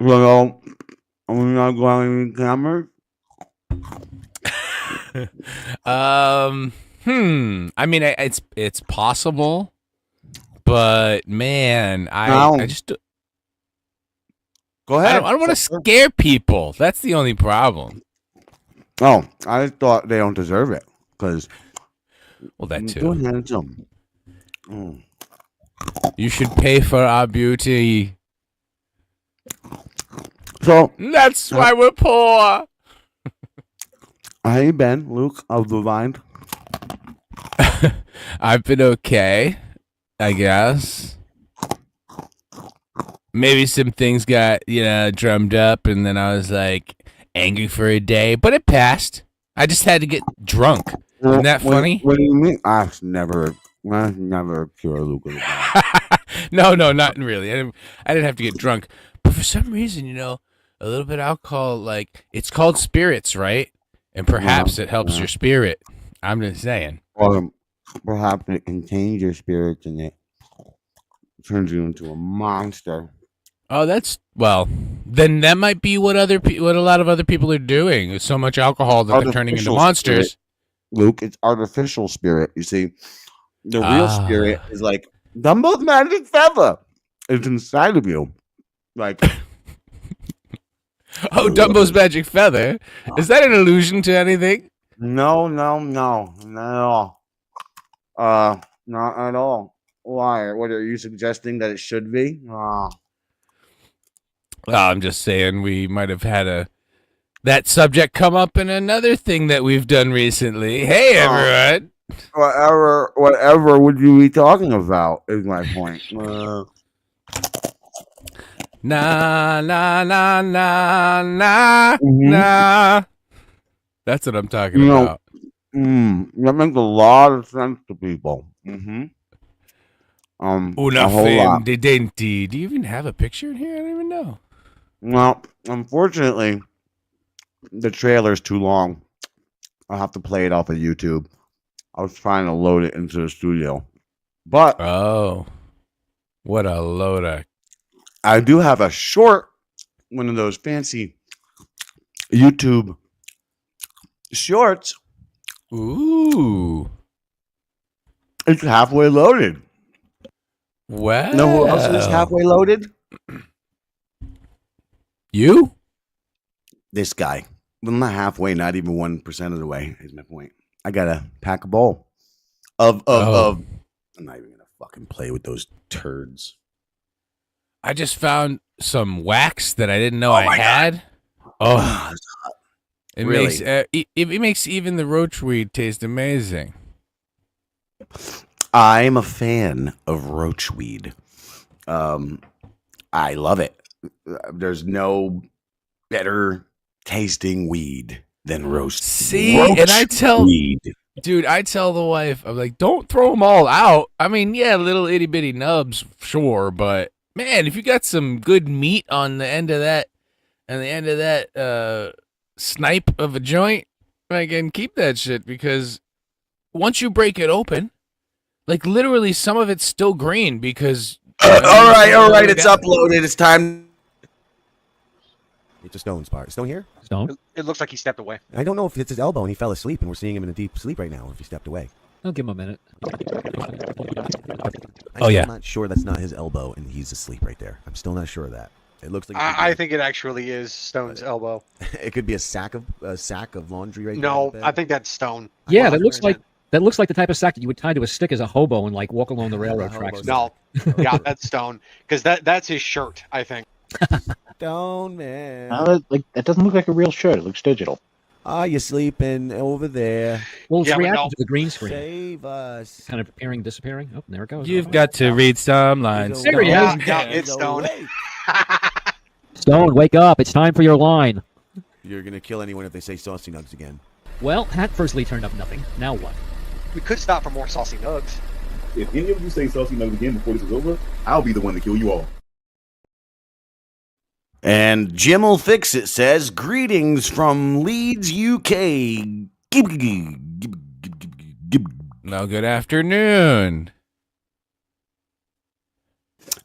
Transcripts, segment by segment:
So, are we not going to cameras? I mean, it's possible, but man, No. I just Go I ahead. don't want to scare people. That's the only problem. Oh, I thought they don't deserve it because Well, that too too. handsome. You should pay for our beauty. So That's why we're poor. how you been, Luke of the Vine? I've been okay, I guess. Maybe some things got, drummed up, and then I was like angry for a day, but it passed. I just had to get drunk. Isn't that funny? What do you mean? I've never pure Luke of the Vine. No, not really. I didn't have to get drunk, but for some reason, a little bit of alcohol, like it's called spirits, right? And perhaps it helps your spirit. I'm just saying. Or perhaps it contains your spirits and it turns you into a monster. Oh, then that might be what a lot of other people are doing. There's so much alcohol that they're turning into monsters. Spirit, Luke, it's artificial spirit. You see, the real spirit is like Dumbo's magic feather. It's inside of you. Like oh, Dumbo's magic feather. Is that an allusion to anything? No, not at all. Not at all. Why? What are you suggesting that it should be? I'm just saying we might have had that subject come up in another thing that we've done recently. Hey, everyone. Whatever would you be talking about is my point. Nah. That's what I'm talking about. That makes a lot of sense to people. Una femme de denti. Do you even have a picture in here? I don't even know. Well, unfortunately, the trailer's too long. I'll have to play it off of YouTube. I was trying to load it into the studio. But what a loader. I do have a short, one of those fancy YouTube shorts. Ooh. It's halfway loaded. Wow. You know who else is halfway loaded? You? This guy. Well, not halfway, not even 1% of the way, is my point. I got to pack a bowl of I'm not even going to fucking play with those turds. I just found some wax that I didn't know I had. Oh, it makes even the roach weed taste amazing. I'm a fan of roach weed. I love it. There's no better tasting weed than roast. See, and I tell the wife, I'm like, don't throw them all out. I mean, yeah, little itty bitty nubs, sure, but man, if you got some good meat on the end of that, snipe of a joint, again, keep that shit, because once you break it open, like literally some of it's still green because. All right, it's uploaded. It's time. It's a Stone's part. Stone here? Stone? It looks like he stepped away. I don't know if it's his elbow and he fell asleep and we're seeing him in a deep sleep right now, or if he stepped away. I'll give him a minute. I'm not sure that's not his elbow and he's asleep right there. I'm still not sure of that. It looks like I think it actually is Stone's elbow. It could be a sack of laundry right now. No, I think that's Stone. Yeah, that looks like the type of sack that you would tie to a stick as a hobo and like walk along the railroad tracks. No, yeah, that's Stone because that's his shirt, I think. Stone man. That doesn't look like a real shirt. It looks digital. You're sleeping over there. Well, it's reacting to the green screen. Save us. Kind of appearing, disappearing. Oh, there it goes. You've got to read some lines. There he is. Yeah, it's Stone. Stone, wake up. It's time for your line. You're going to kill anyone if they say saucy nugs again. Well, that firstly turned up nothing. Now what? We could stop for more saucy nugs. If any of you say saucy nugs again before this is over, I'll be the one to kill you all. And Jim'll Fix It says, greetings from Leeds, UK. No, good afternoon.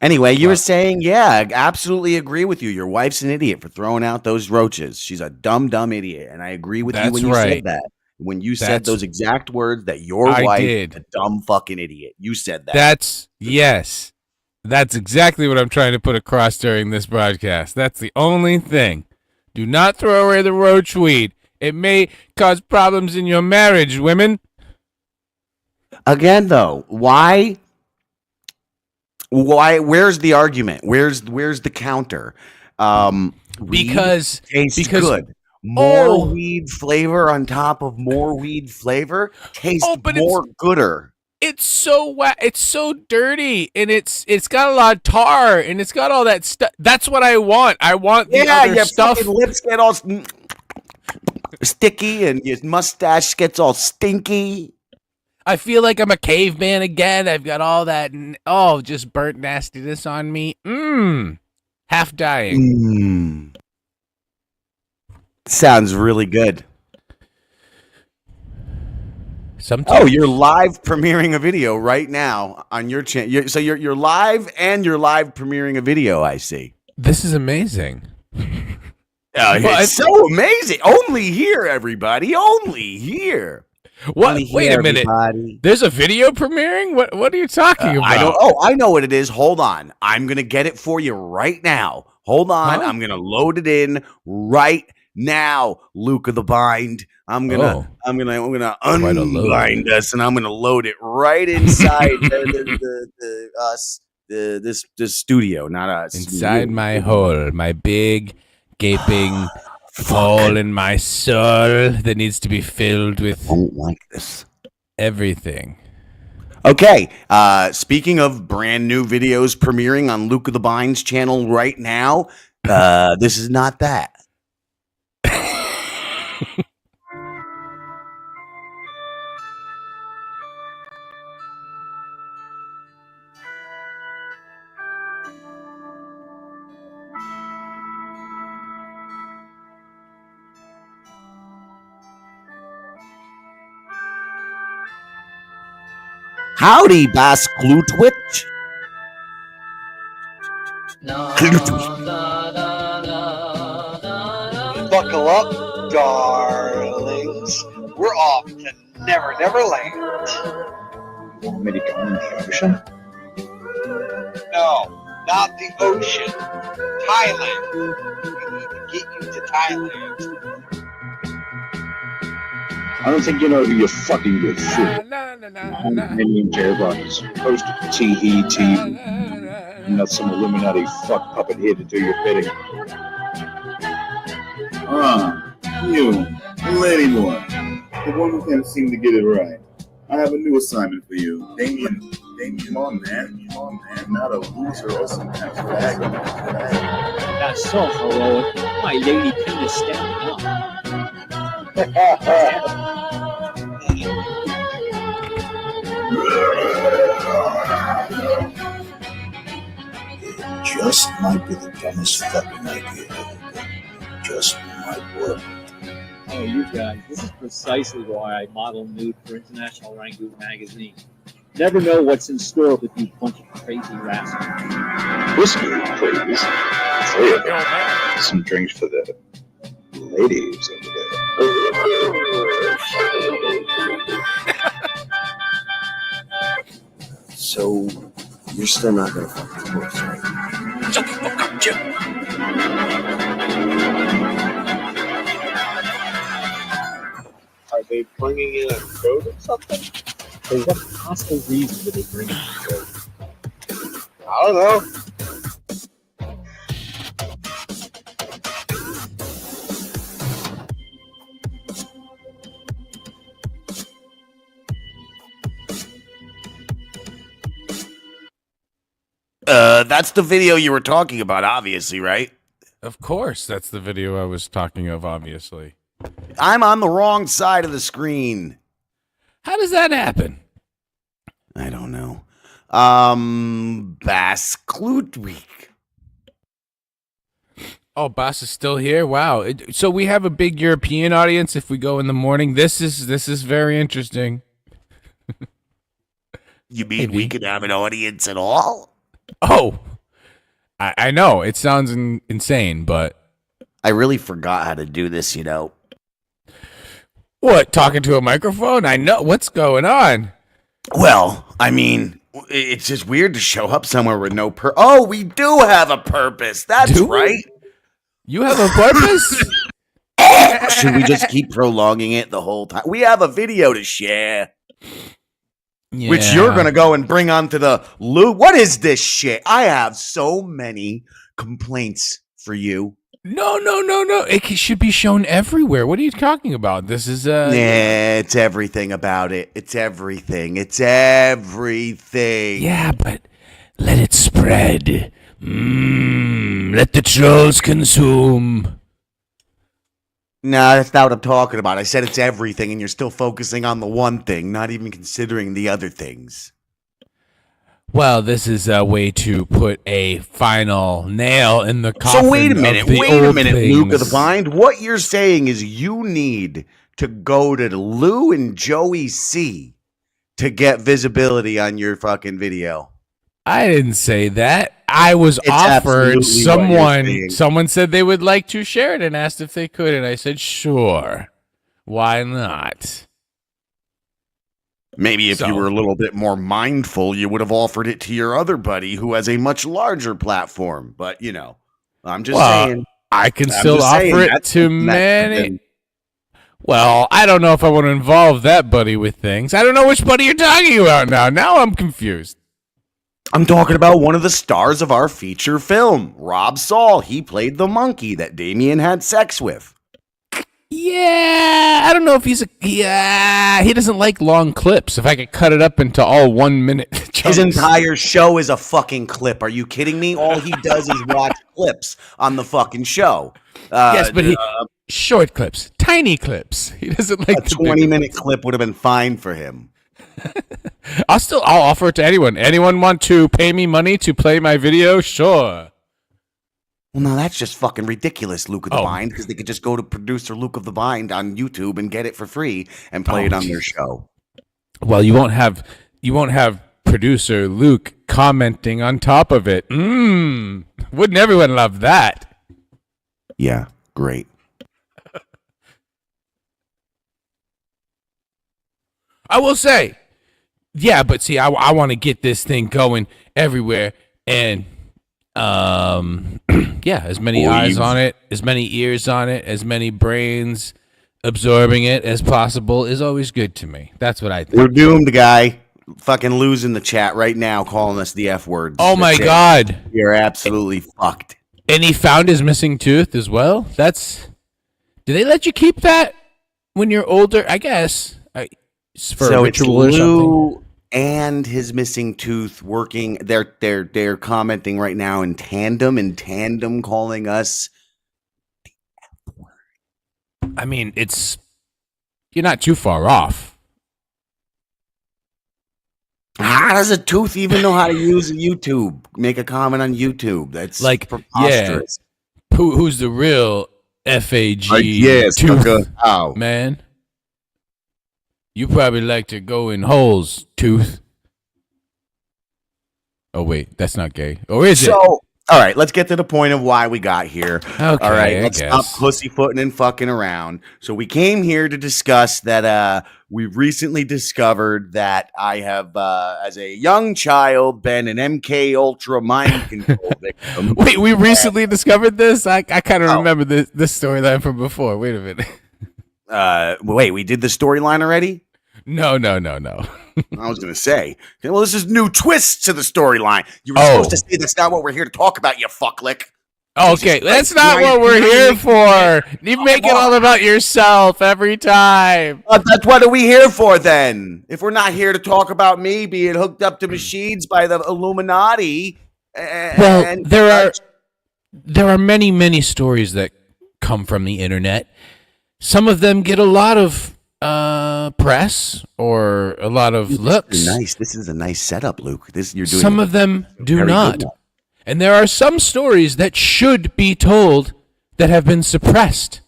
Anyway, you were Well, saying, yeah, I absolutely agree with you. Your wife's an idiot for throwing out those roaches. She's a dumb, dumb idiot. And I agree with you that's when you right. said that. When you said That's those exact words that your I wife did. is a dumb fucking idiot. You said that. Yes. That's exactly what I'm trying to put across during this broadcast. That's the only thing. Do not throw away the roach weed. It may cause problems in your marriage, women. Again, though, why? Where's the argument? Where's the counter? Because tastes good. More weed flavor on top of more weed flavor tastes more gooder. It's so it's so dirty, and it's got a lot of tar, and it's got all that stuff. That's what I want. I want the other your stuff. fucking lips get all sticky, and your mustache gets all stinky. I feel like I'm a caveman again. I've got all that, just burnt nastiness on me. Half dying. Sounds really good. Sometimes. Oh, you're live premiering a video right now on your channel. So you're live and you're live premiering a video. I see. This is amazing. It's so amazing. Only here, everybody. Only here. What? Wait a minute. Everybody. There's a video premiering? What are you talking about? I know what it is. Hold on. I'm gonna get it for you right now. Hold on. Huh? I'm gonna load it in right now. Luke of the Bind. I'm gonna unbind us, and I'm gonna load it right inside this studio, not us. Inside my hole, my big gaping hole in my soul that needs to be filled with. I don't like this. Everything. Okay. Speaking of brand new videos premiering on Luke of the Bind's channel right now, this is not that. Howdy, Bass Glutwitch. Buckle up, darlings. We're off to Never Never Land. You want me to go in the ocean? No, not the ocean. Thailand. We need to get you to Thailand. I don't think you know who you're fucking with, fool. Million J-Rockets, host of TV TV. You're not some Illuminati fuck puppet here to do your bidding. You, Lady Boy, the one who can't seem to get it right. I have a new assignment for you. Damien, come on, man. Not a loser or some kind of bag. That's so heroic. My lady penis standing up. Just might be the dumbest fucking idea ever. Just might work. Oh, you guys, this is precisely why I model nude for International Rangoon magazine. Never know what's in store with you bunch of crazy rascals. Whiskey, please. 3 of them. Some drinks for the ladies over there. So you're still not gonna fuck the horse, right? Shut the fuck up, Jim. Are they bringing in a code or something? For what possible reason would they bring in a code? I don't know. That's the video you were talking about, obviously, right? Of course, that's the video I was talking of, obviously. I'm on the wrong side of the screen. How does that happen? I don't know. Bass Klutwig. Oh, Bass is still here? Wow. So we have a big European audience if we go in the morning. This is very interesting. You mean we could have an audience at all? Oh, I know. It sounds insane, but... I really forgot how to do this, you know. What, talking to a microphone? I know. What's going on? Well, I mean, it's just weird to show up somewhere with no Oh, we do have a purpose. That's right. You have a purpose? Should we just keep prolonging it the whole time? We have a video to share. Yeah. Which you're going to go and bring onto the loop. What is this shit? I have so many complaints for you. No. It should be shown everywhere. What are you talking about? This is yeah, it's everything about it. It's everything. Yeah, but let it spread. Let the trolls consume. No, that's not what I'm talking about. I said it's everything, and you're still focusing on the one thing, not even considering the other things. Well, this is a way to put a final nail in the coffin. So wait a minute, Luke of the Bind. What you're saying is you need to go to Lou and Joey C to get visibility on your fucking video. I didn't say that. I was offered someone said they would like to share it and asked if they could, and I said sure. Why not? Maybe if you were a little bit more mindful, you would have offered it to your other buddy who has a much larger platform. But, you know, I'm just saying. I can still offer it to many. Well, I don't know if I want to involve that buddy with things. I don't know which buddy you're talking about now. Now I'm confused. I'm talking about one of the stars of our feature film, Rob Saul. He played the monkey that Damien had sex with. Yeah, I don't know if he doesn't like long clips. If I could cut it up into all 1 minute chunks. His entire show is a fucking clip. Are you kidding me? All he does is watch clips on the fucking show. Yes, but short clips, tiny clips. He doesn't like a 20-minute clip would have been fine for him. I'll offer it to anyone. Anyone want to pay me money to play my video? Sure. Well, no, that's just fucking ridiculous, Luke of the Bind, because they could just go to producer Luke of the Bind on YouTube and get it for free and play it on their show. Well, you won't have producer Luke commenting on top of it. Wouldn't everyone love that? Yeah, great. I will say, yeah, but see, I want to get this thing going everywhere, and yeah, as many eyes on it, as many ears on it, as many brains absorbing it as possible is always good to me. That's what I think. We're doomed, guy. Fucking losing the chat right now, calling us the F words. Oh my God. You're absolutely fucked. And he found his missing tooth as well? Do they let you keep that when you're older? I guess. For a ritual or something. And his missing tooth working. They're commenting right now in tandem calling us the F word. I mean, you're not too far off. How does a tooth even know how to use YouTube? Make a comment on YouTube. That's like preposterous. Yeah. Who's the real FAG tooth man? You probably like to go in holes, tooth. Oh, wait, that's not gay. Or is it? All right, let's get to the point of why we got here. Okay, all right, let's stop pussyfooting and fucking around. So we came here to discuss that we've recently discovered that I have, as a young child, been an MK Ultra mind control victim. Wait, we recently discovered this? I kind of remember this storyline from before. Wait a minute. Wait, we did the storyline already? No. I was going to say, well, this is new twists to the storyline. You were supposed to say that's not what we're here to talk about, you fucklick. Okay, that's not what we're here for. You make it all about yourself every time. That's what are we here for then? If we're not here to talk about me being hooked up to machines by the Illuminati. Well, there are many stories that come from the internet. Some of them get a lot of press or a lot of looks. Nice. This is a nice setup, Luke. You're doing. Some of them do not. And there are some stories that should be told that have been suppressed.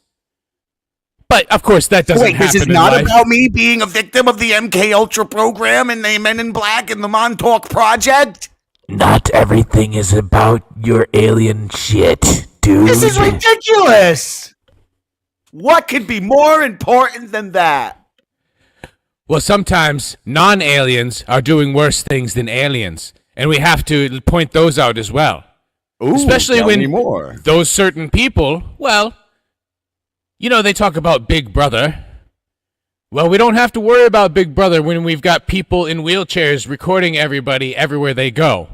But of course, that doesn't happen. This is not about me being a victim of the MK Ultra program and the Men in Black and the Montauk Project. Not everything is about your alien shit, dude. This is ridiculous. What could be more important than that? Well, sometimes non-aliens are doing worse things than aliens, and we have to point those out as well. Ooh, especially tell when me more. Those certain people, well, you know, they talk about Big Brother. Well, we don't have to worry about Big Brother when we've got people in wheelchairs recording everybody everywhere they go.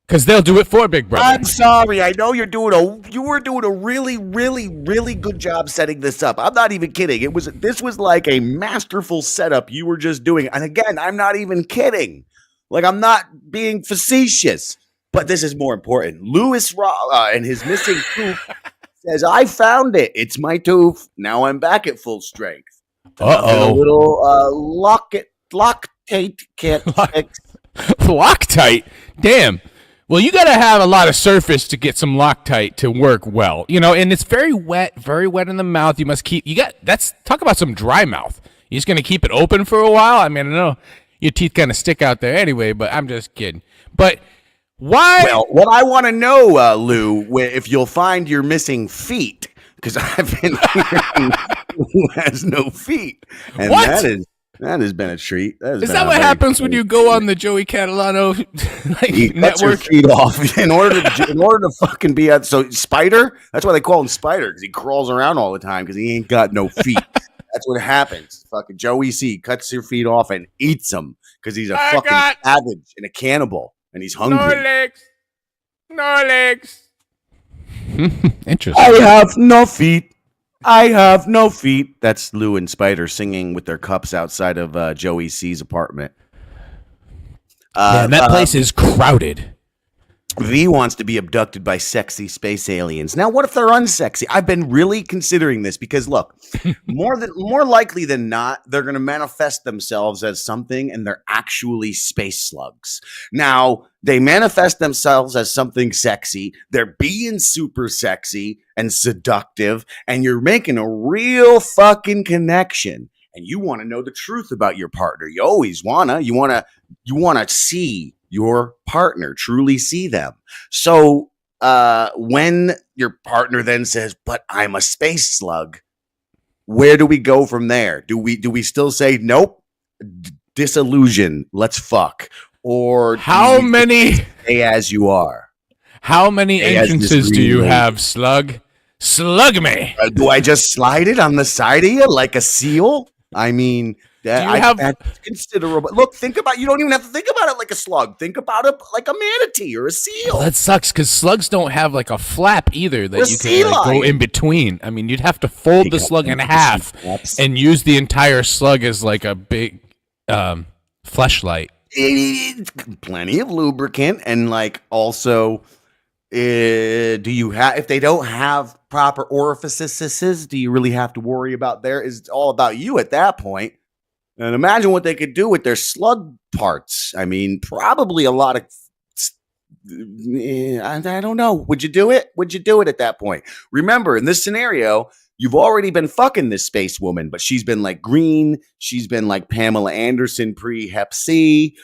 Because they'll do it for Big Brother. I'm sorry. I know you were doing a really, really, really good job setting this up. I'm not even kidding. This was like a masterful setup you were just doing. And again, I'm not even kidding. Like, I'm not being facetious. But this is more important. Louis and his missing tooth says, I found it. It's my tooth. Now I'm back at full strength. Uh-oh. A little Loctite can't fix. Loctite? Damn. Well, you got to have a lot of surface to get some Loctite to work well. You know, and it's very wet in the mouth. You must talk about some dry mouth. You're just going to keep it open for a while? I mean, I know your teeth kind of stick out there anyway, but I'm just kidding. But why? Well, what I want to know, Lou, if you'll find your missing feet, because I've been hearing who has no feet, and what? that has been a treat. Is that what happens when you go on the Joey Catalano network? Your feet off in order to fucking be at Spider. That's why they call him Spider, because he crawls around all the time because he ain't got no feet. That's what happens. Fucking Joey C cuts your feet off and eats them because he's a fucking savage and a cannibal. And he's hungry. No legs. Interesting. I have no feet. That's Lou and Spider singing with their cups outside of Joey C's apartment. Man, that place is crowded. V wants to be abducted by sexy space aliens. Now, what if they're unsexy? I've been really considering this because, look, more likely than not, they're going to manifest themselves as something, and they're actually space slugs. Now, they manifest themselves as something sexy. They're being super sexy and seductive, and you're making a real fucking connection. And you want to know the truth about your partner. You always wanna. You wanna see your partner, truly see them. So when your partner then says, but I'm a space slug, where do we go from there? Do we still say, nope, disillusion, let's fuck? Or how many stay as you are? How many entrances do you have, slug? Slug me. Do I just slide it on the side of you like a seal? I mean, that's considerable. Look, you don't even have to think about it like a slug. Think about it like a manatee or a seal. Well, that sucks because slugs don't have like a flap either that you can go in between. I mean, you'd have to fold the slug in half and use the entire slug as like a big fleshlight. Plenty of lubricant, and like also, if they don't have proper orifices, do you really have to worry about it's all about you at that point. And imagine what they could do with their slug parts. I mean, probably a lot of, I don't know. Would you do it? Would you do it at that point? Remember, in this scenario, you've already been fucking this space woman, but she's been like green. She's been like Pamela Anderson pre-Hep C.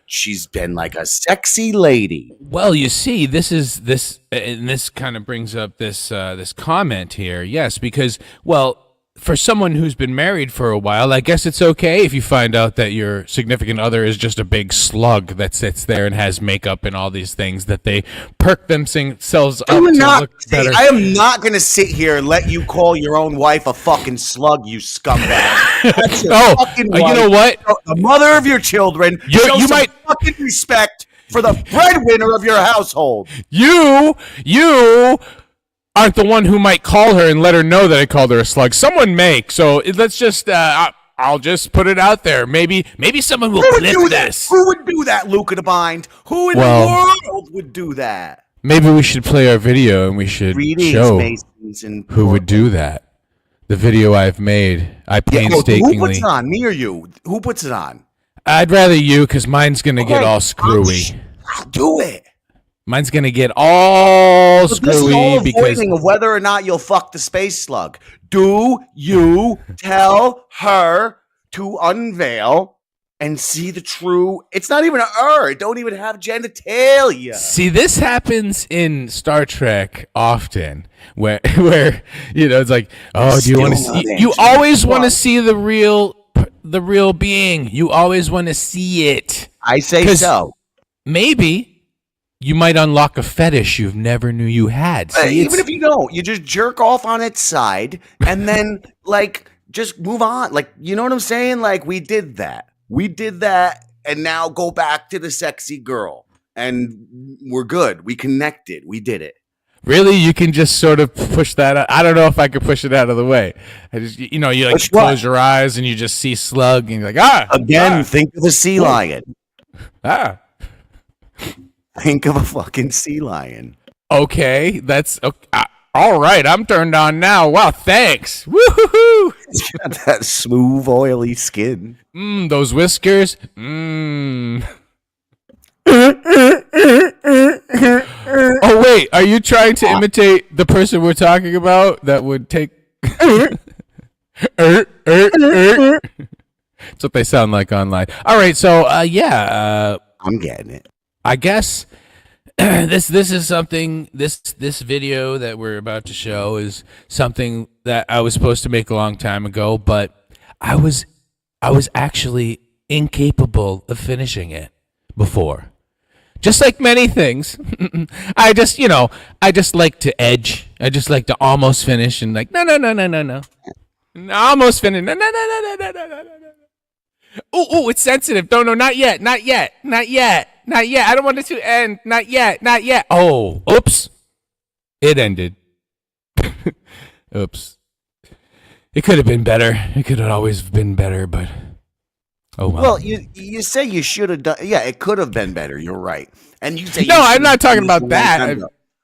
She's been like a sexy lady. Well, you see, this kind of brings up this comment here. Yes, because, well, for someone who's been married for a while, I guess it's okay if you find out that your significant other is just a big slug that sits there and has makeup and all these things that they perk themselves up to look better. I am not going to sit here and let you call your own wife a fucking slug, you scumbag. That's your fucking wife. You know what? The mother of your children. You might fucking respect for the breadwinner of your household. You aren't the one who might call her and let her know that I called her a slug. Someone may. So let's just, I'll just put it out there. Maybe someone will clip this. Who would do that, Luca the Bind? Who in the world would do that? Maybe we should play our video and we should show who would do that. The video I've made. I painstakingly. Who puts it on? Me or you? Who puts it on? I'd rather you, because mine's going to get all screwy. I'll do it. Mine's going to get all screwy because of whether or not you'll fuck the space slug. Do you tell her to unveil and see the true. It's not even it don't even have genitalia. See, this happens in Star Trek often, where it's like, oh, do you want to see? You always want to see the real being. You always want to see it. I say so. Maybe you might unlock a fetish you never knew you had. See, even if you don't, you just jerk off on its side and then like just move on. Like, you know what I'm saying? Like, we did that, and now go back to the sexy girl, and we're good. We connected. We did it. Really? You can just sort of push that out? I don't know if I could push it out of the way. I just, you like close your eyes and you just see slug and you're like, Again, think of a sea lion. Think of a fucking sea lion. Okay, that's okay. All right. I'm turned on now. Wow, thanks. Woohoo! It's got that smooth, oily skin. Those whiskers. Oh wait, are you trying to imitate the person we're talking about that would take? That's what they sound like online. All right, so I'm getting it. I guess this is something. This video that we're about to show is something that I was supposed to make a long time ago, but I was actually incapable of finishing it before. Just like many things, I just like to edge. I just like to almost finish and like no. Almost finished. No. Oh, it's sensitive. No, not yet. I don't want it to end. Not yet. Oh, oops. It ended. Oops. It could have been better. It could have always been better, but oh well. Well, you say you should have done. Yeah, it could have been better. You're right. And you say no. I'm not talking about that.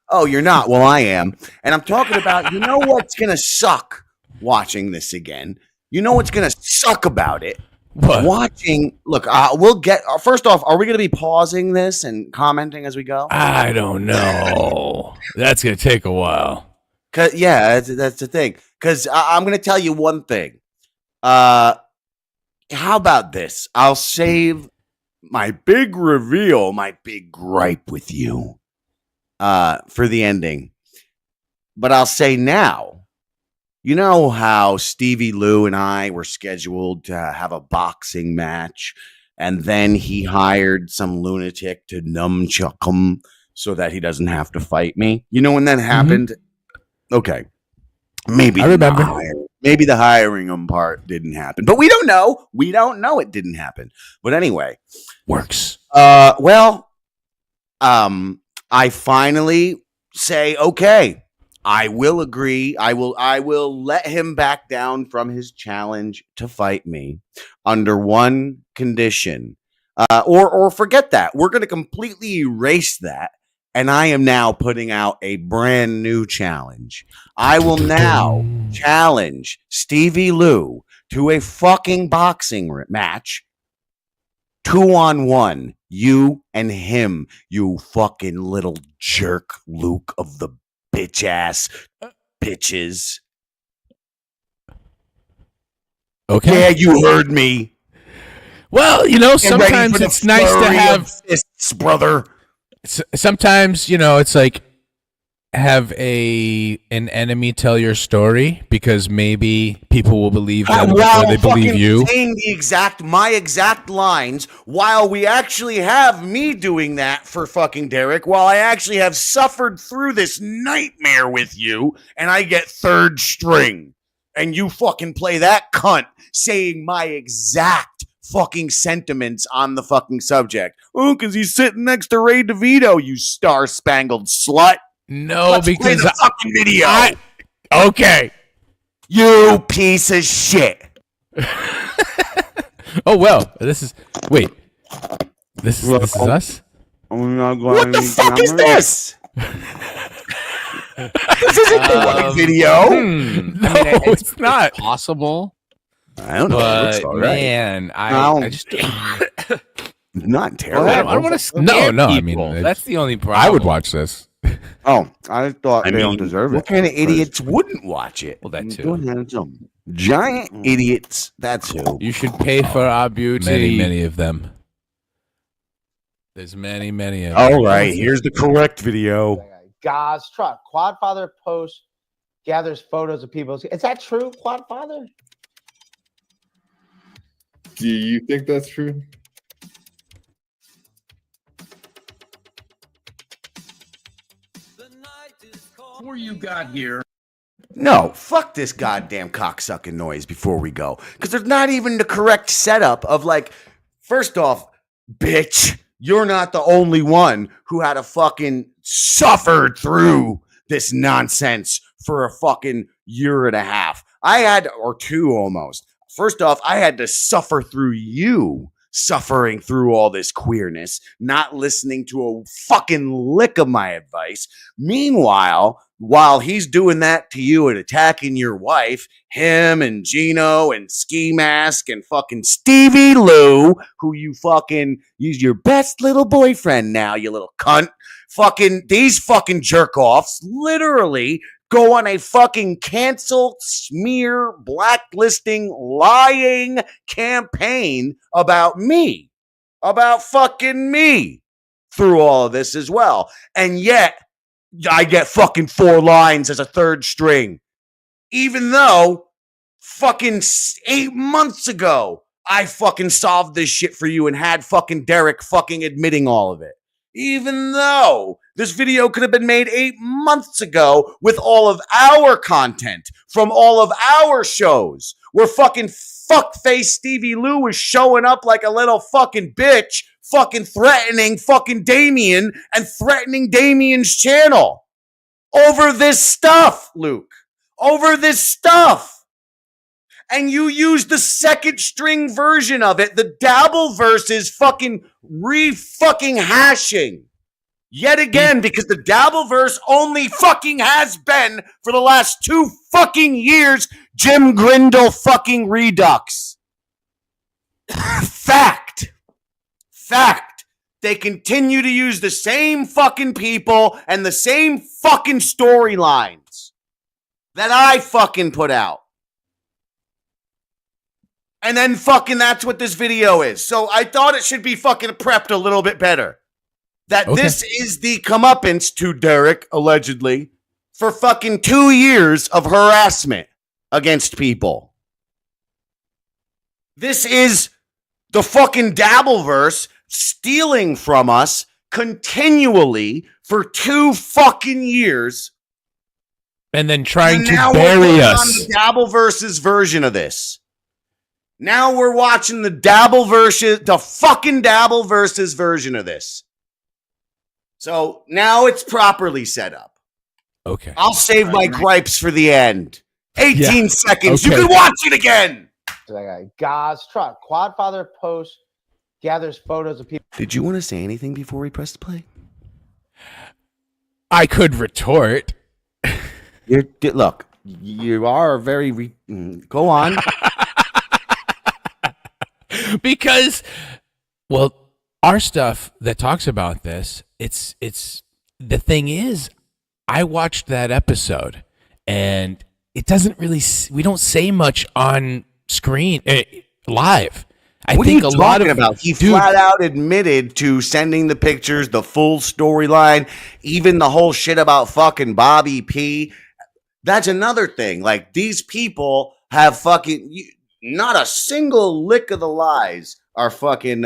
Oh, you're not. Well, I am, and I'm talking about. You know what's gonna suck watching this again. You know what's gonna suck about it. What? Watching. Look, we'll get. First off, are we gonna be pausing this and commenting as we go? I don't know. That's gonna take a while. Cause that's the thing. Because I'm gonna tell you one thing. How about this? I'll save my big reveal, my big gripe with you, for the ending. But I'll say now. You know how Stevie Lou and I were scheduled to have a boxing match, and then he hired some lunatic to nunchuck him so that he doesn't have to fight me? You know when that happened? Mm-hmm. Okay. Maybe I remember. Maybe the hiring him part didn't happen, but we don't know. We don't know it didn't happen. But anyway, works. I finally say, okay, I will agree. I will let him back down from his challenge to fight me under one condition, or forget that. We're going to completely erase that. And I am now putting out a brand new challenge. I will now challenge Stevie Lou to a fucking boxing match. 2-on-1. You and him, you fucking little jerk, Luke of the bitch ass bitches. Okay. Yeah, you heard me. Well, sometimes it's nice to have fists, brother. Sometimes, it's like have an enemy tell your story because maybe people will believe them before they believe you. Saying my exact lines while we actually have me doing that for fucking Derek, while I actually have suffered through this nightmare with you, and I get third string, and you fucking play that cunt saying my exact fucking sentiments on the fucking subject. Oh, because he's sitting next to Ray DeVito, you star-spangled slut. No, Let's because play the fucking video. Okay. You piece of shit. Oh, well, this is us? What the fuck is this? This isn't the fucking video. No, it's not. Possible. I don't know. But man, I just not terrible. I don't want to scare no. I people. mean, that's the only problem. I would watch this. Oh, I thought they don't deserve it. What kind of idiots wouldn't watch it? Well, that too. Go ahead and tell me. Giant idiots. That's who. You should pay for our beauty. Many of them. There's many of them. All right, here's the correct video. God's truck. Quadfather posts, gathers photos of people. Is that true, Quadfather? Do you think that's true? Before you got here. No, fuck this goddamn cocksucking noise before we go. Because there's not even the correct setup of like, first off, bitch, you're not the only one who had to fucking suffered through this nonsense for a fucking year and a half. I had, or two almost. First off, I had to suffer through you suffering through all this queerness, not listening to a fucking lick of my advice. Meanwhile, while he's doing that to you and attacking your wife, him and Gino and Ski Mask and fucking Stevie Lou, who you fucking use your best little boyfriend now, you little cunt. Fucking these fucking jerk offs literally go on a fucking cancel, smear, blacklisting, lying campaign about me, about fucking me through all of this as well. And yet I get fucking 4 lines as a third string, even though fucking 8 months ago, I fucking solved this shit for you and had fucking Derek fucking admitting all of it. Even though this video could have been made 8 months ago with all of our content from all of our shows, where fucking fuckface Stevie Lou was showing up like a little fucking bitch, fucking threatening fucking Damien and threatening Damien's channel over this stuff, Luke, over this stuff. And you use the second string version of it, the dabble versus fucking re-fucking hashing. Yet again, because the Dabbleverse only fucking has been for the last 2 fucking years, Jim Grindle fucking Redux. Fact. They continue to use the same fucking people and the same fucking storylines that I fucking put out. And then fucking that's what this video is. So I thought it should be fucking prepped a little bit better. That this is the comeuppance to Derek, allegedly, for fucking 2 years of harassment against people. This is the fucking Dabbleverse stealing from us continually for 2 fucking years. And then trying to bury us. On the Dabbleverse's version of this. Now we're watching the Dabbleverse, the fucking Dabbleverse's version of this. So now it's properly set up. Okay. I'll save my gripes for the end. 18 seconds. Okay. You can watch it again. God's truck. Quadfather posts, gathers photos of people. Did you want to say anything before we pressed play? I could retort. Look, you are very... go on. Because, well, our stuff that talks about this, it's the thing is, I watched that episode and it doesn't really, we don't say much on screen live. What think are you talking about? He flat out admitted to sending the pictures, the full storyline, even the whole shit about fucking Bobby P. That's another thing. Like, these people have fucking, not a single lick of the lies are fucking,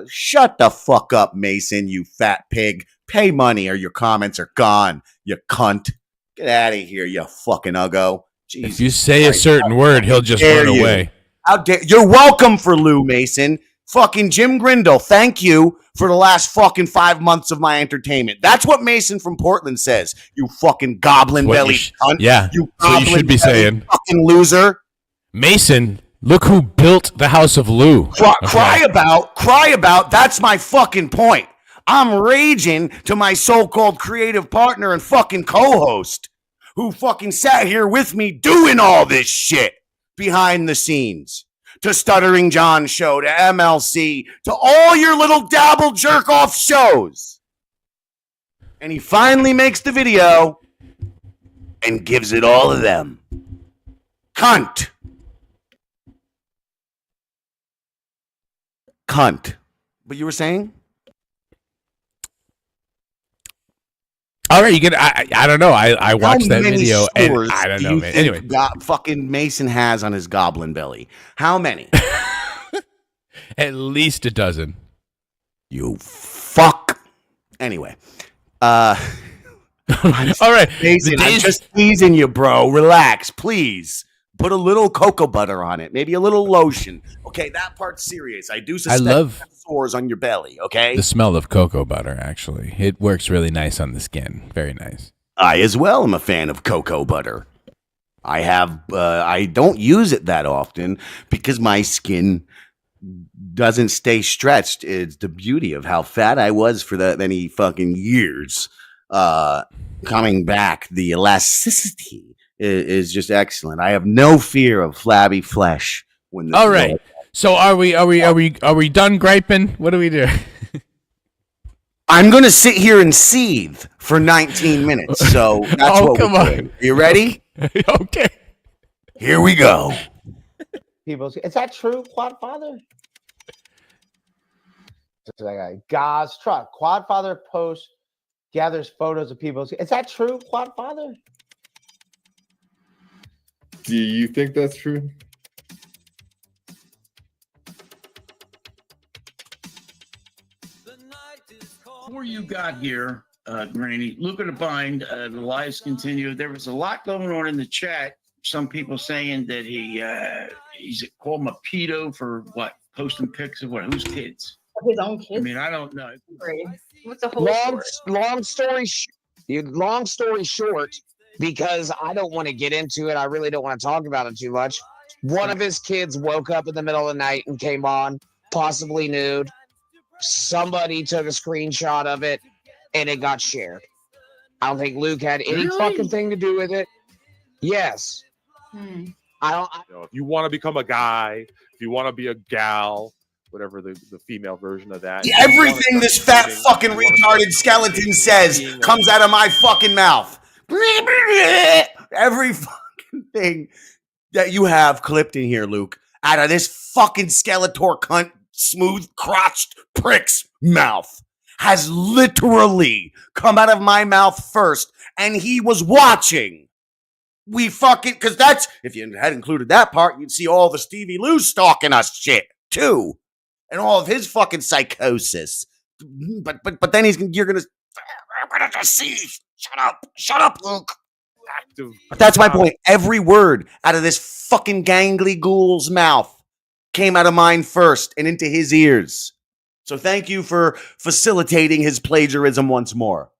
shut the fuck up, Mason, you fat pig. Pay money or your comments are gone, you cunt. Get out of here, you fucking uggo. Jesus if you say Christ, a certain word, he'll just run away. How dare you're welcome for Lou Mason. Fucking Jim Grindle, thank you for the last fucking 5 months of my entertainment. That's what Mason from Portland says. You fucking goblin belly cunt. Yeah, you so you should be saying fucking loser. Mason, look who built the house of Lou. Cry about. That's my fucking point. I'm raging to my so-called creative partner and fucking co-host who fucking sat here with me doing all this shit behind the scenes. To Stuttering John Show, to MLC, to all your little dabble jerk-off shows. And he finally makes the video and gives it all to them. Cunt. Cunt. But you were saying? All right, you get. I don't know. I watched that video and I don't know, man. Anyway, fucking Mason has on his goblin belly. How many? At least a dozen. You fuck. Anyway, all right, Mason, I'm just teasing you, bro. Relax, please. Put a little cocoa butter on it, maybe a little lotion. Okay, that part's serious. I do suspect sores on your belly. Okay, the smell of cocoa butter. Actually, it works really nice on the skin. Very nice. I as well am a fan of cocoa butter. I don't use it that often because my skin doesn't stay stretched. It's the beauty of how fat I was for that many fucking years. Coming back, the elasticity is just excellent. I have no fear of flabby flesh. All right. So are we done griping? What do we do? I'm going to sit here and seethe for 19 minutes. So that's what we're doing. You ready? Okay. Here we go. Is that true, Quadfather? That guy, God's truck. Quadfather posts, gathers photos of people. Is that true, Quadfather? Do you think that's true? Before you got here, Granny, look at the bind. The lives continue. There was a lot going on in the chat. Some people saying that he's called him a pedo for what? Posting pics of what? Whose kids? His own kids. I mean, I don't know. What's the whole long story short, because I don't want to get into it. I really don't want to talk about it too much. One of his kids woke up in the middle of the night and came on, possibly nude. Somebody took a screenshot of it, and it got shared. I don't think Luke had any fucking thing to do with it. Yes. If you want to become a guy, if you want to be a gal, whatever the female version of that. Everything this fat fucking retarded skeleton says comes out of my fucking mouth. Every fucking thing that you have clipped in here, Luke, out of this fucking Skeletor cunt, smooth crotched prick's mouth has literally come out of my mouth first, and he was watching. We fucking, because that's, if you had included that part, you'd see all the Stevie Lou stalking us shit too, and all of his fucking psychosis. But then you're gonna deceive. Shut up, Luke. But that's my point. Every word out of this fucking gangly ghoul's mouth came out of mine first and into his ears. So thank you for facilitating his plagiarism once more.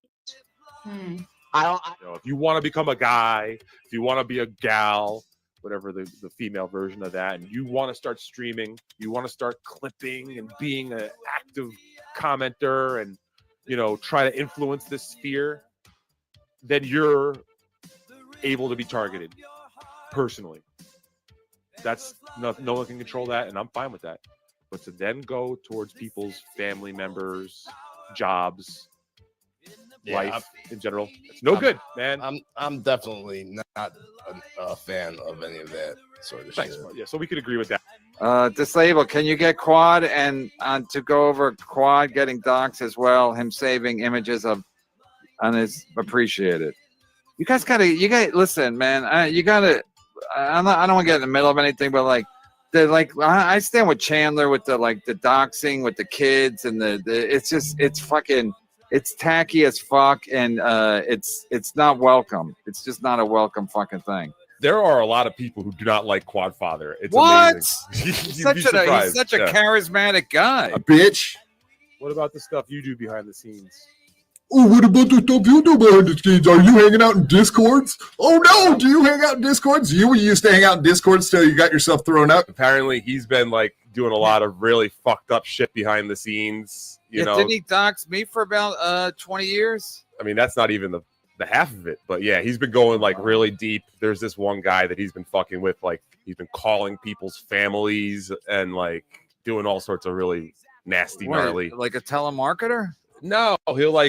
If you want to become a guy, if you want to be a gal, whatever the female version of that, and you want to start streaming, you want to start clipping and being an active commenter and, try to influence this sphere, then you're able to be targeted personally. That's no one can control that, and I'm fine with that. But to then go towards people's family members, jobs, life in general, it's no good, man. I'm definitely not a fan of any of that sort of shit. Yeah, so we could agree with that. Disable, can you get Quad and to go over Quad getting docs as well? Him saving images of on his appreciated. You guys listen, man. I don't want to get in the middle of anything, but I stand with Chandler with the doxing with the kids and it's tacky as fuck, and it's not welcome. It's just not a welcome fucking thing. There are a lot of people who do not like Quadfather. It's what? amazing. He's such a charismatic guy. A bitch. What about the stuff you do behind the scenes? Oh, what about the stuff you do behind the scenes? Are you hanging out in Discords? Oh no, do you hang out in Discords? You used to hang out in Discords till you got yourself thrown up. Apparently, he's been doing a lot of really fucked up shit behind the scenes. You know, didn't he dox me for about 20 years? I mean, that's not even the half of it, but yeah, he's been going really deep. There's this one guy that he's been fucking with, he's been calling people's families and doing all sorts of really nasty, gnarly. Like a telemarketer? No, he'll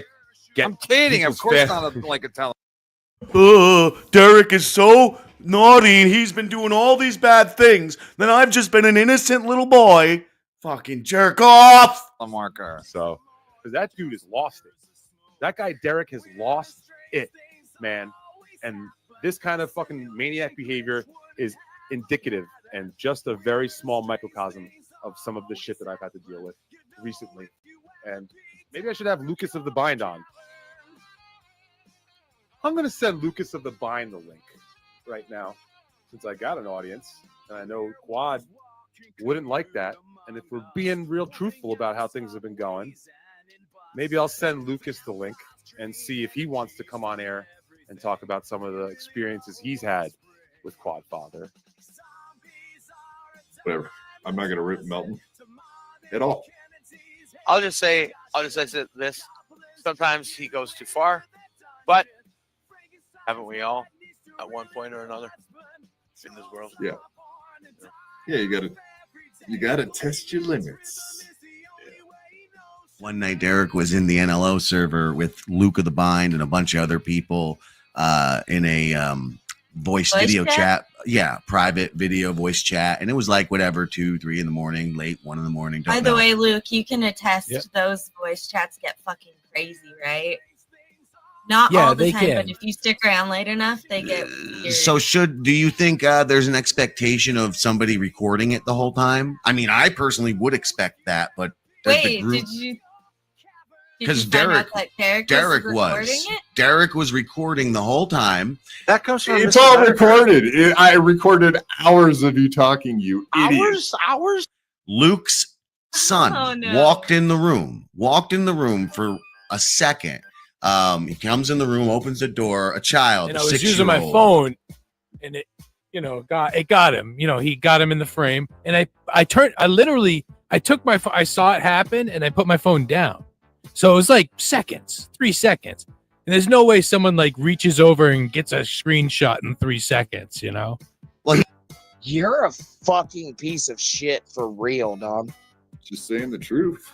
get. I'm kidding. Of course, not like a telemarketer. Derek is so naughty and he's been doing all these bad things, then I've just been an innocent little boy. Fucking jerk off. Marker. So, because that dude has lost it. That guy Derek has lost it, man. And this kind of fucking maniac behavior is indicative and just a very small microcosm of some of the shit that I've had to deal with recently. And maybe I should have Lucas of the Bind on. I'm going to send Lucas of the Bind the link right now, since I got an audience. And I know Quad wouldn't like that. And if we're being real truthful about how things have been going, maybe I'll send Lucas the link and see if he wants to come on air and talk about some of the experiences he's had with Quadfather. Whatever. I'm not going to rip Melton at all. I'll just say this. Sometimes he goes too far, but haven't we all at one point or another in this world? Yeah. Yeah, you gotta test your limits. One night, Derek was in the NLO server with Luke of the Bind and a bunch of other people in a voice video chat. Yeah, private video voice chat. And it was like whatever, 2, 3 in the morning, late 1 in the morning. By the way, Luke, you can attest those voice chats get fucking crazy, right? Not all the time, but if you stick around late enough, they get weird. So do you think there's an expectation of somebody recording it the whole time? I mean, I personally would expect that, but wait, did you? Because Derek was recording the whole time. That comes from it's all recorded. I recorded hours of you talking, you idiot. Hours. Luke's son walked in the room for a second. He comes in the room, opens the door, a child, and I was using my phone, and it got him. He got him in the frame, and I took my phone, I saw it happen, and I put my phone down. So it was like 3 seconds, and there's no way someone like reaches over and gets a screenshot in 3 seconds. Well, you're a fucking piece of shit for real, dog. Just saying the truth.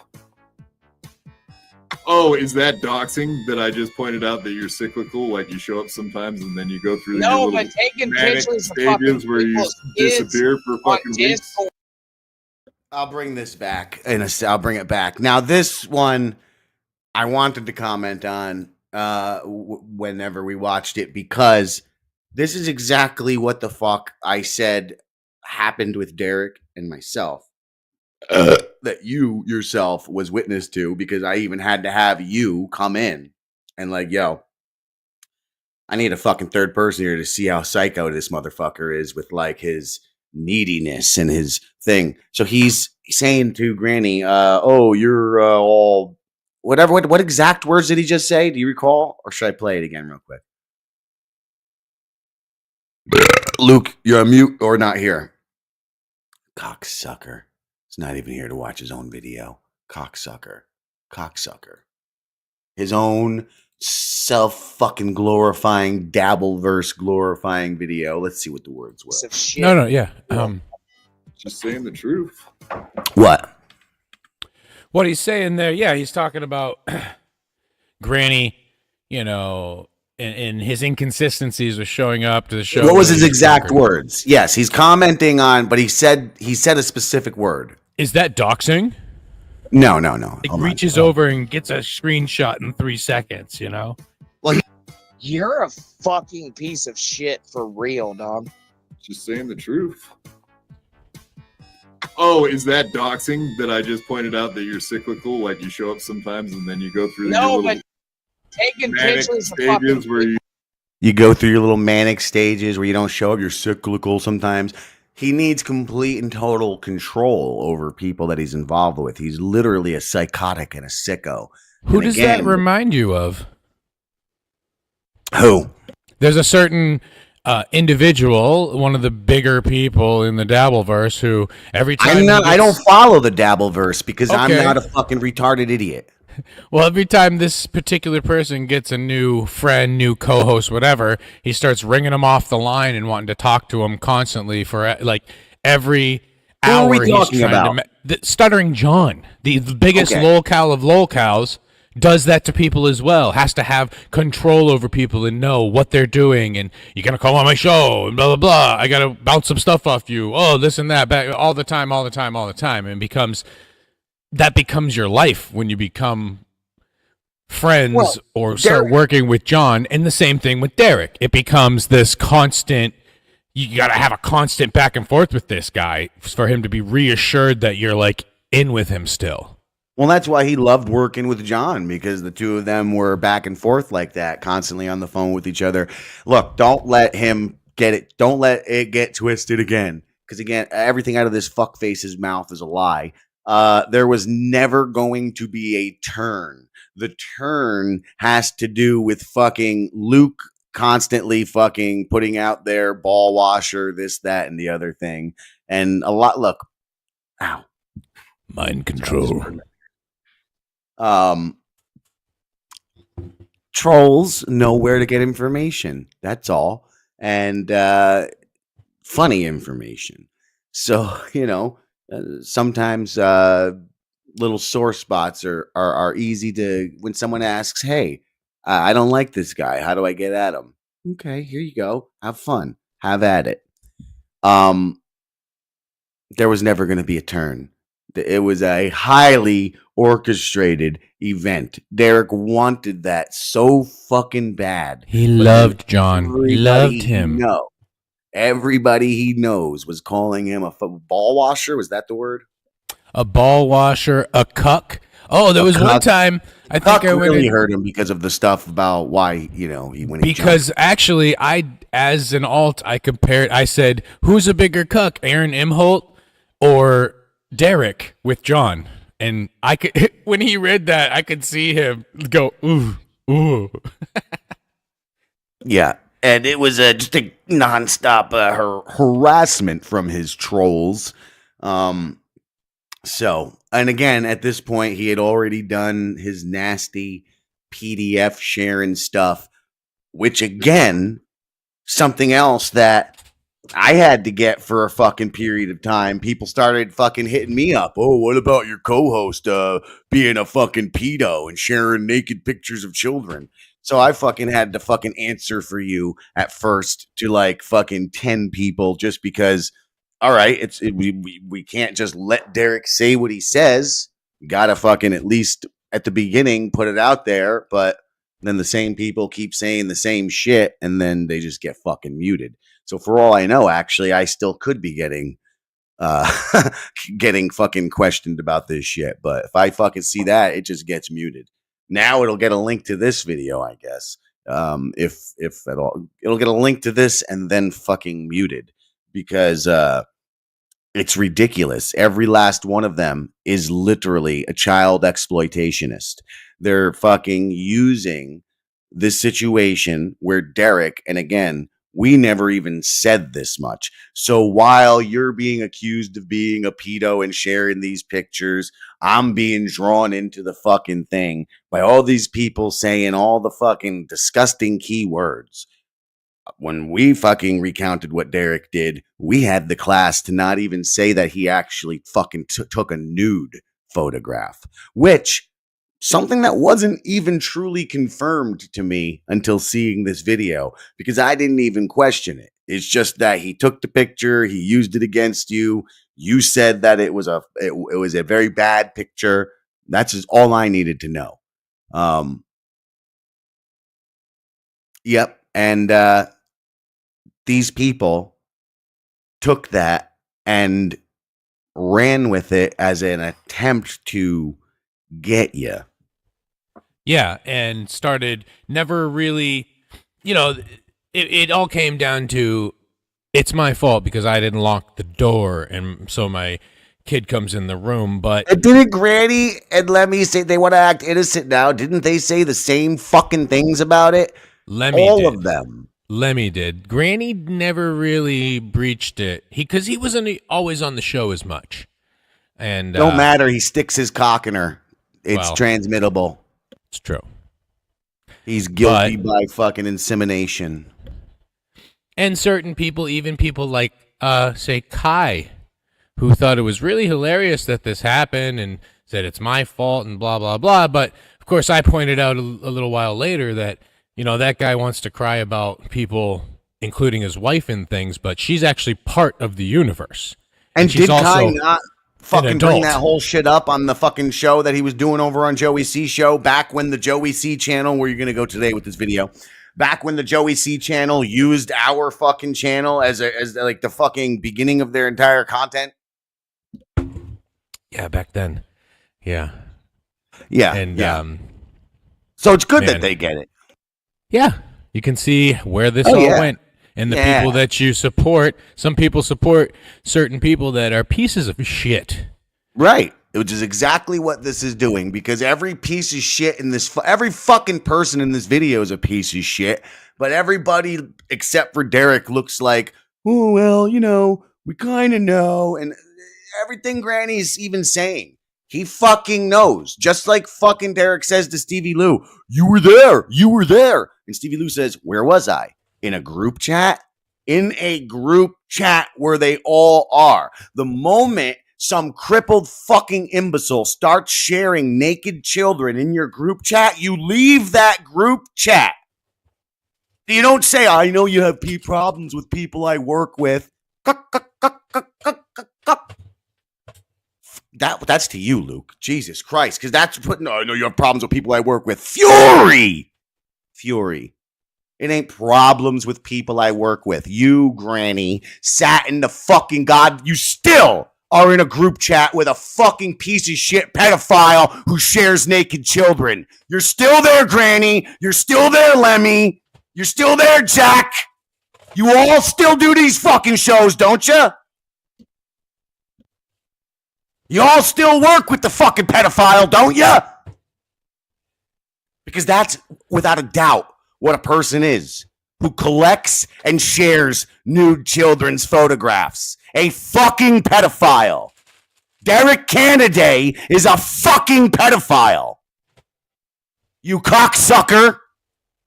Oh, is that doxing that I just pointed out that you're cyclical? Like you show up sometimes and then you go through but taking pictures of stages where you disappear for fucking weeks. I'll bring this back I'll bring it back. Now, this one I wanted to comment on whenever we watched it, because this is exactly what the fuck I said happened with Derek and myself. That you yourself was witness to, because I even had to have you come in and like, yo, I need a fucking third person here to see how psycho this motherfucker is with like his neediness and his thing. So he's saying to Granny, oh, you're all whatever. What exact words did he just say? Do you recall? Or should I play it again real quick? Luke, you're on mute or not here. Cocksucker. He's not even here to watch his own video. Cocksucker. His own self-fucking glorifying, Dabbleverse glorifying video. Let's see what the words were. No, yeah. Just saying the truth. What he's saying there, yeah, he's talking about Granny, and his inconsistencies with showing up to the show. What was his exact words? Yes, he's commenting on, but he said a specific word. Is that doxing? No. It reaches over and gets a screenshot in 3 seconds, Well, you're a fucking piece of shit for real, dog. Just saying the truth. Oh, is that doxing that I just pointed out that you're cyclical? Like you show up sometimes and then you go through but taking pictures of stages where you go through your little manic stages where you don't show up. You're cyclical sometimes. He needs complete and total control over people that he's involved with. He's literally a psychotic and a sicko. Who does that remind you of? Who? There's a certain individual, one of the bigger people in the Dabbleverse, who every time I don't follow the Dabbleverse because I'm not a fucking retarded idiot. Well, every time this particular person gets a new friend, new co-host, whatever, he starts ringing them off the line and wanting to talk to them constantly for like every hour. Who are we talking about? Stuttering John, the biggest lolcow of lolcows, does that to people as well, has to have control over people and know what they're doing, and you're going to come on my show, and blah, blah, blah. I got to bounce some stuff off you. Oh, this and that, back, all the time. And that becomes your life when you become friends or start working with John, and the same thing with Derek. It becomes this constant, you got to have a constant back and forth with this guy for him to be reassured that you're like in with him still. Well, that's why he loved working with John, because the two of them were back and forth like that, constantly on the phone with each other. Look, don't let it get twisted again. Because again, everything out of this fuckface's mouth is a lie. There was never going to be a turn. The turn has to do with fucking Luke constantly fucking putting out their ball washer, this, that, and the other thing. And a lot, look, ow. Mind control. Trolls know where to get information. That's all. And funny information. So, sometimes little sore spots are easy to, when someone asks, hey, I don't like this guy. How do I get at him? Okay, here you go. Have fun. Have at it. There was never going to be a turn. It was a highly orchestrated event. Derek wanted that so fucking bad. He loved John. He loved him. Everybody he knows was calling him a ball washer. Was that the word? A ball washer, a cuck. Oh, there was one time I think I really heard him because of the stuff about why he went. Because actually, as an alt, I said, who's a bigger cuck, Aaron Imholt or Derek with John? And I could, when he read that, I could see him go, ooh. Yeah, and it was just a nonstop harassment from his trolls. So, and again, at this point, he had already done his nasty PDF sharing stuff, which again, something else that I had to get for a fucking period of time. People started fucking hitting me up. Oh, what about your co-host being a fucking pedo and sharing naked pictures of children? So I fucking had to fucking answer for you at first to like fucking 10 people just because, all right, we can't just let Derek say what he says. You gotta fucking at least at the beginning put it out there, but then the same people keep saying the same shit and then they just get fucking muted. So for all I know, actually, I still could be getting getting fucking questioned about this shit. But if I fucking see that, it just gets muted. Now it'll get a link to this video, I guess. If at all, it'll get a link to this and then fucking muted because it's ridiculous. Every last one of them is literally a child exploitationist. They're fucking using this situation where Derek, and again, we never even said this much. So while you're being accused of being a pedo and sharing these pictures, I'm being drawn into the fucking thing by all these people saying all the fucking disgusting keywords. When we fucking recounted what Derek did, we had the class to not even say that he actually fucking took a nude photograph, which something that wasn't even truly confirmed to me until seeing this video, because I didn't even question it. It's just that he took the picture, he used it against you. You said that it was a very bad picture. That's just all I needed to know. Yep. And these people took that and ran with it as an attempt to get you. Yeah, and started never really, it all came down to, it's my fault because I didn't lock the door, and so my kid comes in the room. But didn't Granny and Lemmy say they want to act innocent now? Didn't they say the same fucking things about it? All of them. Lemmy did. Granny never really breached it. Because he wasn't always on the show as much. And don't matter. He sticks his cock in her. It's transmittable. It's true. He's guilty by fucking insemination. And certain people, even people like, say, Kai, who thought it was really hilarious that this happened and said it's my fault and blah, blah, blah. But, of course, I pointed out a little while later that, that guy wants to cry about people, including his wife and things, but she's actually part of the universe. And she's did also Kai not fucking bring that whole shit up on the fucking show that he was doing over on Joey C show back when the Joey C channel, where you're going to go today with this video, back when the Joey C channel used our fucking channel as like the fucking beginning of their entire content? Yeah, back then. Yeah. Yeah. And so it's good that they get it. Yeah. You can see where this all went. And the people that you support, some people support certain people that are pieces of shit. Right. Which is exactly what this is doing, because every piece of shit in this, every fucking person in this video is a piece of shit. But everybody except for Derek looks like, oh, well, we kind of know. And everything Granny's even saying, he fucking knows. Just like fucking Derek says to Stevie Lou, you were there. And Stevie Lou says, where was I? In a group chat? In a group chat where they all are. The moment some crippled fucking imbecile starts sharing naked children in your group chat, you leave that group chat. You don't say, I know you have problems with people I work with. That's to you, Luke. Jesus Christ. Because that's putting, I know you have problems with people I work with. Fury. It ain't problems with people I work with. You, Granny, sat in the fucking you still are in a group chat with a fucking piece of shit pedophile who shares naked children. You're still there, Granny. You're still there, Lemmy. You're still there, Jack. You all still do these fucking shows, don't you? You all still work with the fucking pedophile, don't you? Because that's, without a doubt, what a person is who collects and shares nude children's photographs. A fucking pedophile. Derek Cannaday is a fucking pedophile. You cocksucker.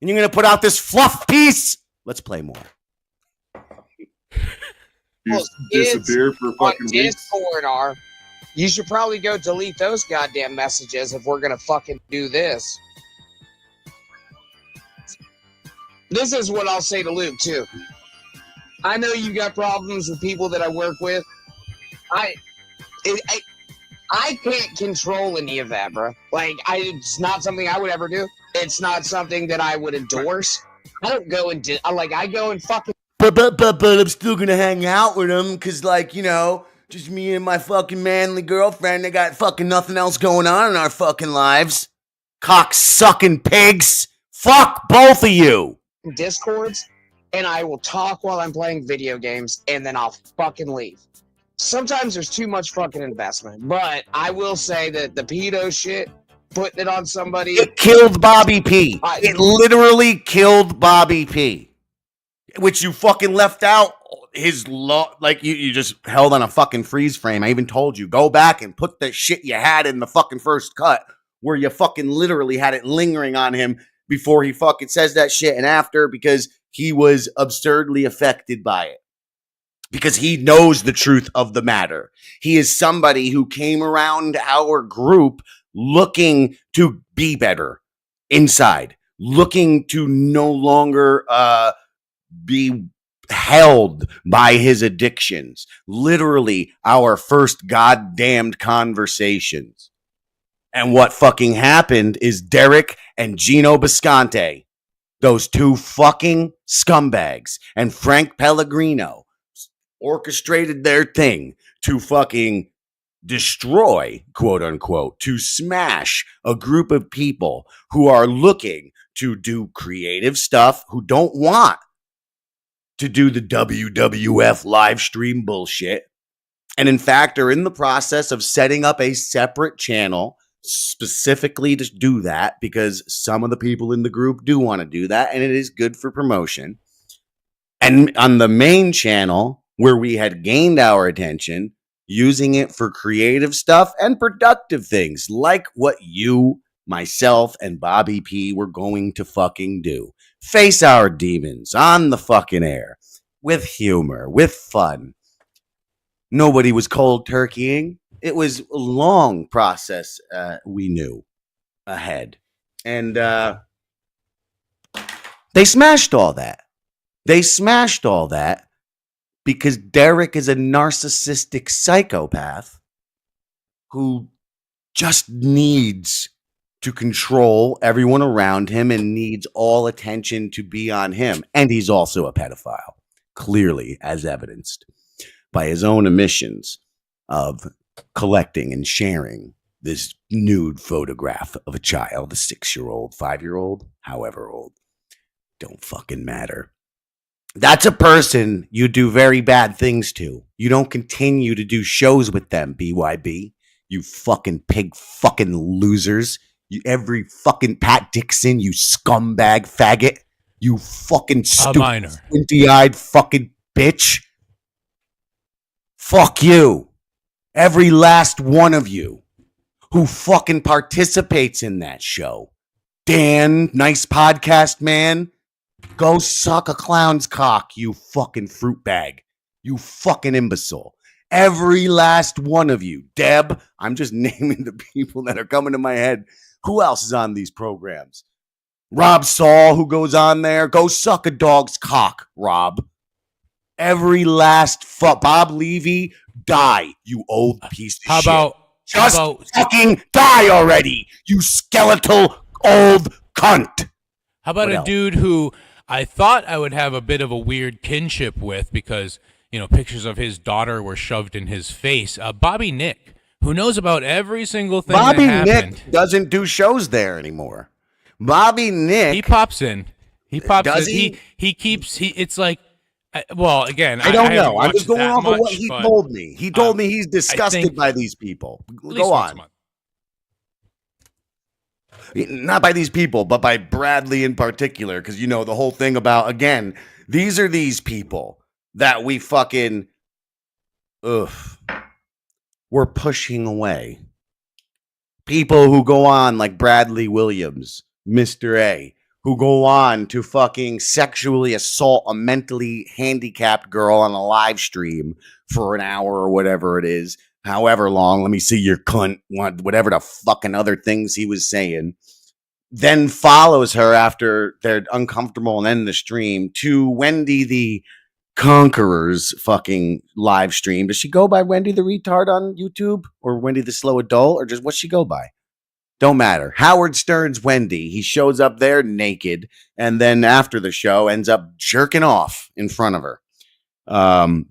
And you're going to put out this fluff piece? Let's play more. Well, disappear for fucking weeks. Discord are. You should probably go delete those goddamn messages if we're going to fucking do this. This is what I'll say to Luke, too. I know you got problems with people that I work with. I can't control any of that, bro. Like, it's not something I would ever do. It's not something that I would endorse. I don't go and I go and fucking. But I'm still gonna hang out with them because, just me and my fucking manly girlfriend. They got fucking nothing else going on in our fucking lives. Cock-sucking pigs. Fuck both of you. Discords, and I will talk while I'm playing video games, and then I'll fucking leave. Sometimes there's too much fucking investment, but I will say that the pedo shit, putting it on somebody, it killed Bobby P. It literally killed Bobby P. Which you fucking left out his you just held on a fucking freeze frame. I even told you, go back and put the shit you had in the fucking first cut where you fucking literally had it lingering on him before he fucking says that shit and after, because he was absurdly affected by it. Because he knows the truth of the matter. He is somebody who came around our group looking to be better inside, looking to no longer be held by his addictions. Literally our first goddamned conversations. And what fucking happened is Derek and Gino Bisconte, those two fucking scumbags, and Frank Pellegrino orchestrated their thing to fucking destroy, quote unquote, to smash a group of people who are looking to do creative stuff, who don't want to do the WWF live stream bullshit, and in fact are in the process of setting up a separate channel specifically to do that, because some of the people in the group do want to do that, and it is good for promotion. And on the main channel, where we had gained our attention, using it for creative stuff and productive things, like what you, myself, and Bobby P were going to fucking do. Face our demons on the fucking air, with humor, with fun. Nobody was cold turkeying. It was a long process we knew ahead. And they smashed all that. They smashed all that because Derek is a narcissistic psychopath who just needs to control everyone around him and needs all attention to be on him. And he's also a pedophile, clearly, as evidenced by his own admissions of collecting and sharing this nude photograph of a child, a 6-year-old, 5-year-old, however old. Don't fucking matter. That's a person you do very bad things to. You don't continue to do shows with them, BYB. You fucking pig fucking losers. You every fucking Pat Dixon, you scumbag faggot. You fucking stupid, squinty-eyed fucking bitch. Fuck you. Every last one of you who fucking participates in that show. Dan, nice podcast, man. Go suck a clown's cock, you fucking fruit bag. You fucking imbecile. Every last one of you. Deb, I'm just naming the people that are coming to my head. Who else is on these programs? Rob Saul, who goes on there. Go suck a dog's cock, Rob. Every last Bob Levy, die, you old piece of shit. Just fucking die already, you skeletal old cunt. How about a dude who I thought I would have a bit of a weird kinship with because, you know, pictures of his daughter were shoved in his face. Bobby Nick, who knows about every single thing Bobby that happened. Nick doesn't do shows there anymore. Bobby Nick. He pops in. Does he? He keeps, it's like, well, again, I don't know. I'm just going going off of what he told me. He told me he's disgusted by these people. Go on. Not by these people, but by Bradley in particular, because you know the whole thing about, again, these are these people that we fucking we're pushing away. People who go on like Bradley Williams, Mr. A, who go on to fucking sexually assault a mentally handicapped girl on a live stream for an hour or whatever it is, however long. Let me see your cunt, whatever the fucking other things he was saying. Then follows her after they're uncomfortable and end the stream to Wendy the Conqueror's fucking live stream. Does she go by Wendy the Retard on YouTube or Wendy the Slow Adult or just what's she go by? Don't matter. Howard Stern's Wendy. He shows up there naked and then after the show ends up jerking off in front of her.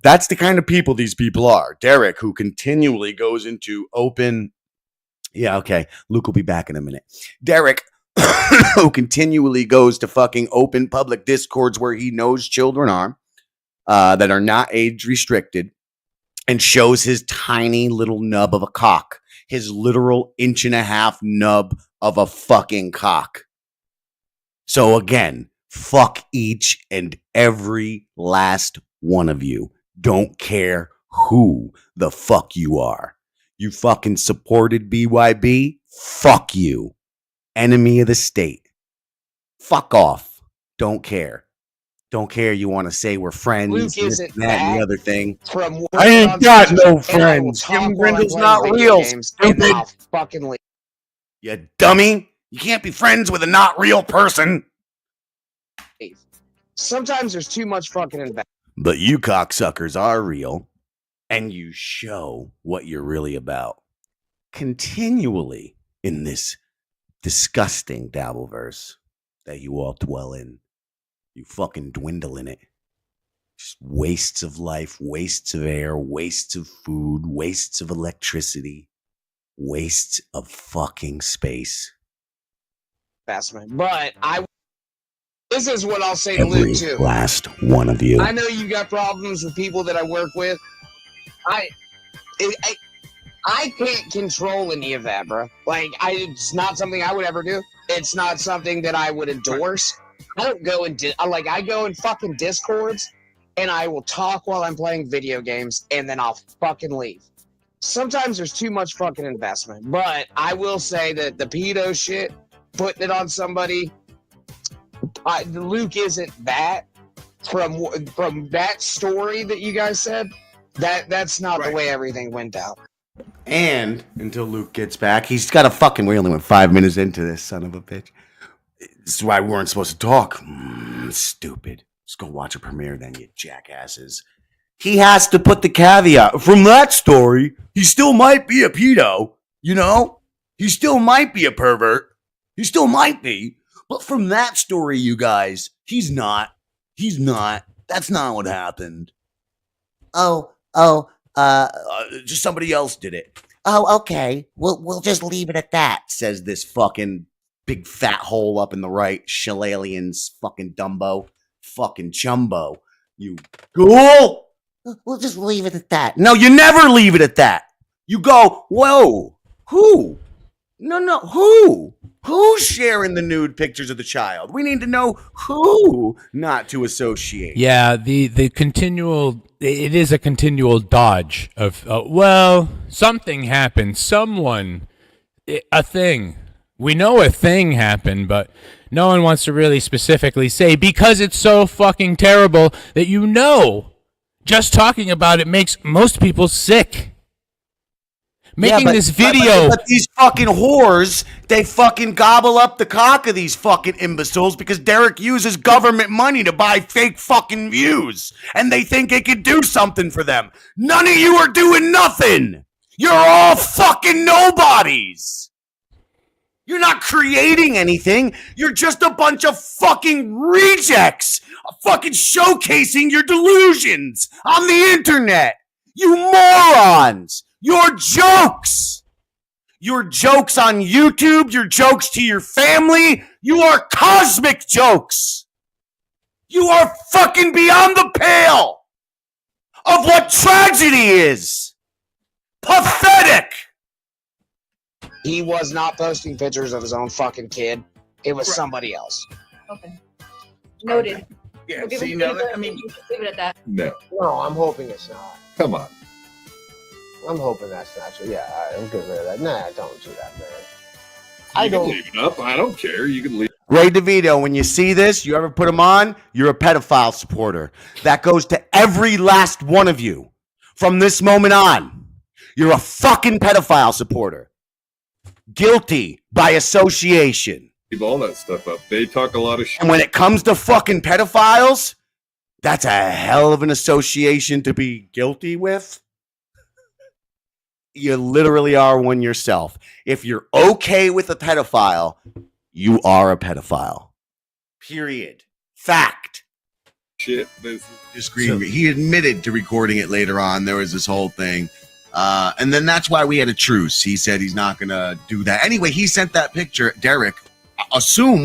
That's the kind of people these people are. Derek, who continually goes into open. Yeah, okay. Luke will be back in a minute. Derek, who continually goes to fucking open public discords where he knows children are that are not age restricted and shows his tiny little nub of a cock. His literal 1.5 inch nub of a fucking cock. So again, fuck each and every last one of you. Don't care who the fuck you are. You fucking supported BYB? Fuck you. Enemy of the state. Fuck off. Don't care. Don't care. You want to say we're friends, Luke this, isn't that, and the that other thing. From I ain't got no friends. Jim Jim Brindle's not real. Stupid. Fucking leave. You dummy. You can't be friends with a not real person. Sometimes there's too much fucking investment. But you cocksuckers are real, and you show what you're really about. Continually in this disgusting Dabbleverse that you all dwell in. You fucking dwindle in it. Just wastes of life, wastes of air, wastes of food, wastes of electricity, wastes of fucking space. But this is what I'll say to Every Luke too. last one of you. I know you got problems with people that I work with. I can't control any of that, bro. Like, it's not something I would ever do. It's not something that I would endorse. I don't go in, I go in fucking Discords, and I will talk while I'm playing video games, and then I'll fucking leave. Sometimes there's too much fucking investment, but I will say that the pedo shit, putting it on somebody, Luke isn't that. From that story that you guys said, that's not the way everything went down. And until Luke gets back, he's got a fucking. We only went 5 minutes into this, son of a bitch. This is why we weren't supposed to talk. Stupid. Just go watch a premiere then, you jackasses. He has to put the caveat. From that story, he still might be a pedo, you know? He still might be a pervert. He still might be. But from that story, you guys, he's not. He's not. That's not what happened. Just somebody else did it. Oh, okay. We'll just leave it at that, says this fucking big fat hole up in the right, Shillalian's fucking Dumbo, fucking Chumbo. You ghoul! We'll just leave it at that. No, you never leave it at that. You go, whoa, who? No, who? Who's sharing the nude pictures of the child? We need to know who not to associate. Yeah, the continual, it is a continual dodge of, well, something happened. Someone, a thing. We know a thing happened, but no one wants to really specifically say because it's so fucking terrible that you know. Just talking about it makes most people sick. Making this video. But these fucking whores, they fucking gobble up the cock of these fucking imbeciles because Derek uses government money to buy fake fucking views. And they think it could do something for them. None of you are doing nothing. You're all fucking nobodies. You're not creating anything. You're just a bunch of fucking rejects, fucking showcasing your delusions on the internet. You morons. Your jokes. Your jokes on YouTube, your jokes to your family. You are cosmic jokes. You are fucking beyond the pale of what tragedy is. Pathetic. He was not posting pictures of his own fucking kid. It was somebody else. Okay. Noted. Yeah, We'll see, now, I mean, leave it at that. No. No, I'm hoping it's not. Come on. I'm hoping that's not true. Yeah, all right, I'm getting rid of that. Nah, don't do that, man. I don't leave it up. I don't care. You can leave. Ray DeVito, when you see this, you ever put him on, you're a pedophile supporter. That goes to every last one of you. From this moment on, you're a fucking pedophile supporter. Guilty by association. Leave all that stuff up. They talk a lot of shit. And when it comes to fucking pedophiles, that's a hell of an association to be guilty with. You literally are one yourself. If you're okay with a pedophile, you are a pedophile. Period. Fact. Shit. He admitted to recording it later on. There was this whole thing. And then that's why we had a truce. He said he's not going to do that. Anyway, he sent that picture. Derek,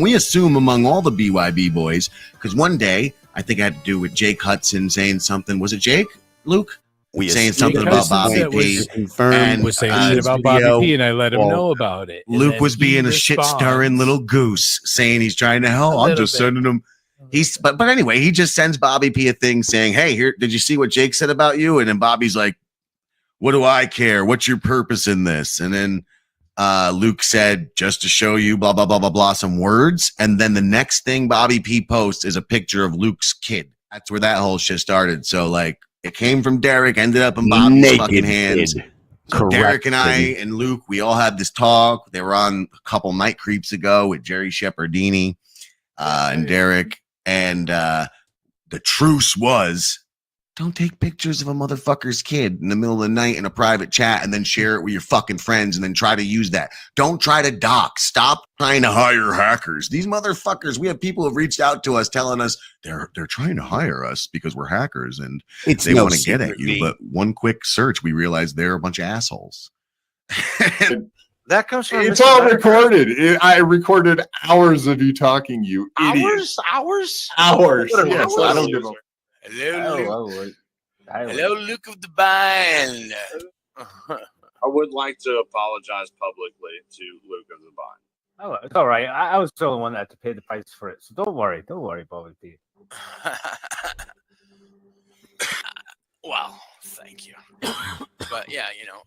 we assume among all the BYB boys, because one day, I think it had to do with Jake Hudson saying something. Was it Jake, Luke? Saying something about Bobby P. And was saying shit about Bobby P, and I let him know about it. Luke was being a shit-stirring little goose, saying he's trying to help. I'm just sending him. But anyway, he just sends Bobby P a thing saying, "Hey, here, did you see what Jake said about you?" And then Bobby's like, "What do I care? What's your purpose in this?" And then Luke said, "Just to show you, blah blah blah blah blah," some words. And then the next thing Bobby P posts is a picture of Luke's kid. That's where that whole shit started. So like. It came from Derek, ended up in Bobby's fucking hands. So Derek and I and Luke, we all had this talk. They were on a couple night creeps ago with Jerry Shepherdini and Derek. And the truce was, don't take pictures of a motherfucker's kid in the middle of the night in a private chat and then share it with your fucking friends and then try to use that. Don't try to dox. Stop trying to hire hackers. These motherfuckers, we have people who have reached out to us telling us they're trying to hire us because we're hackers and they want to get at you. But one quick search, we realize they're a bunch of assholes. That comes from it's all recorded. I recorded hours of you talking, you idiot. Hours. Yes, I don't give a. Hello, Luke of the Bind. I would like to apologize publicly to Luke of the Bind. Oh, it's all right. I was the only one that had to pay the price for it, so don't worry, Bobby P. Well, thank you. But yeah, you know,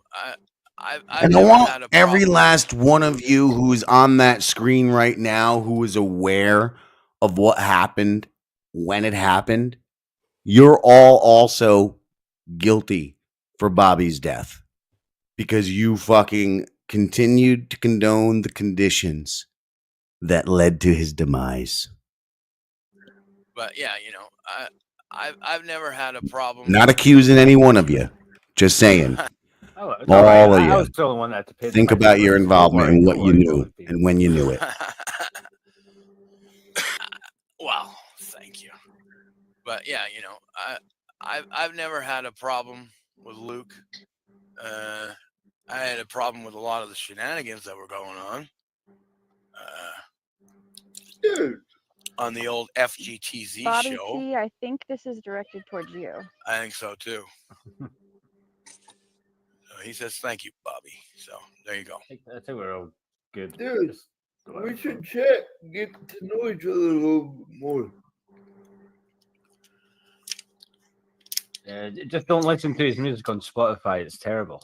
And I want every last one of you who's on that screen right now who is aware of what happened when it happened. You're all also guilty for Bobby's death because you fucking continued to condone the conditions that led to his demise. But yeah, I've never had a problem. Not accusing any one of you. Just saying. Oh, it's all right. of I you. was still the one that had to pay the Think price about for your it, so involvement and what don't you worry, knew and when you knew it. Well, thank you. But yeah, I've never had a problem with Luke. I had a problem with a lot of the shenanigans that were going on. Dude. On the old FGTZ Bobby show. T, I think this is directed towards you. I think so too. So he says thank you, Bobby. So there you go. I think we're all good. Dude, we should chat, get to know each other a little bit more. Just don't listen to his music on Spotify. It's terrible.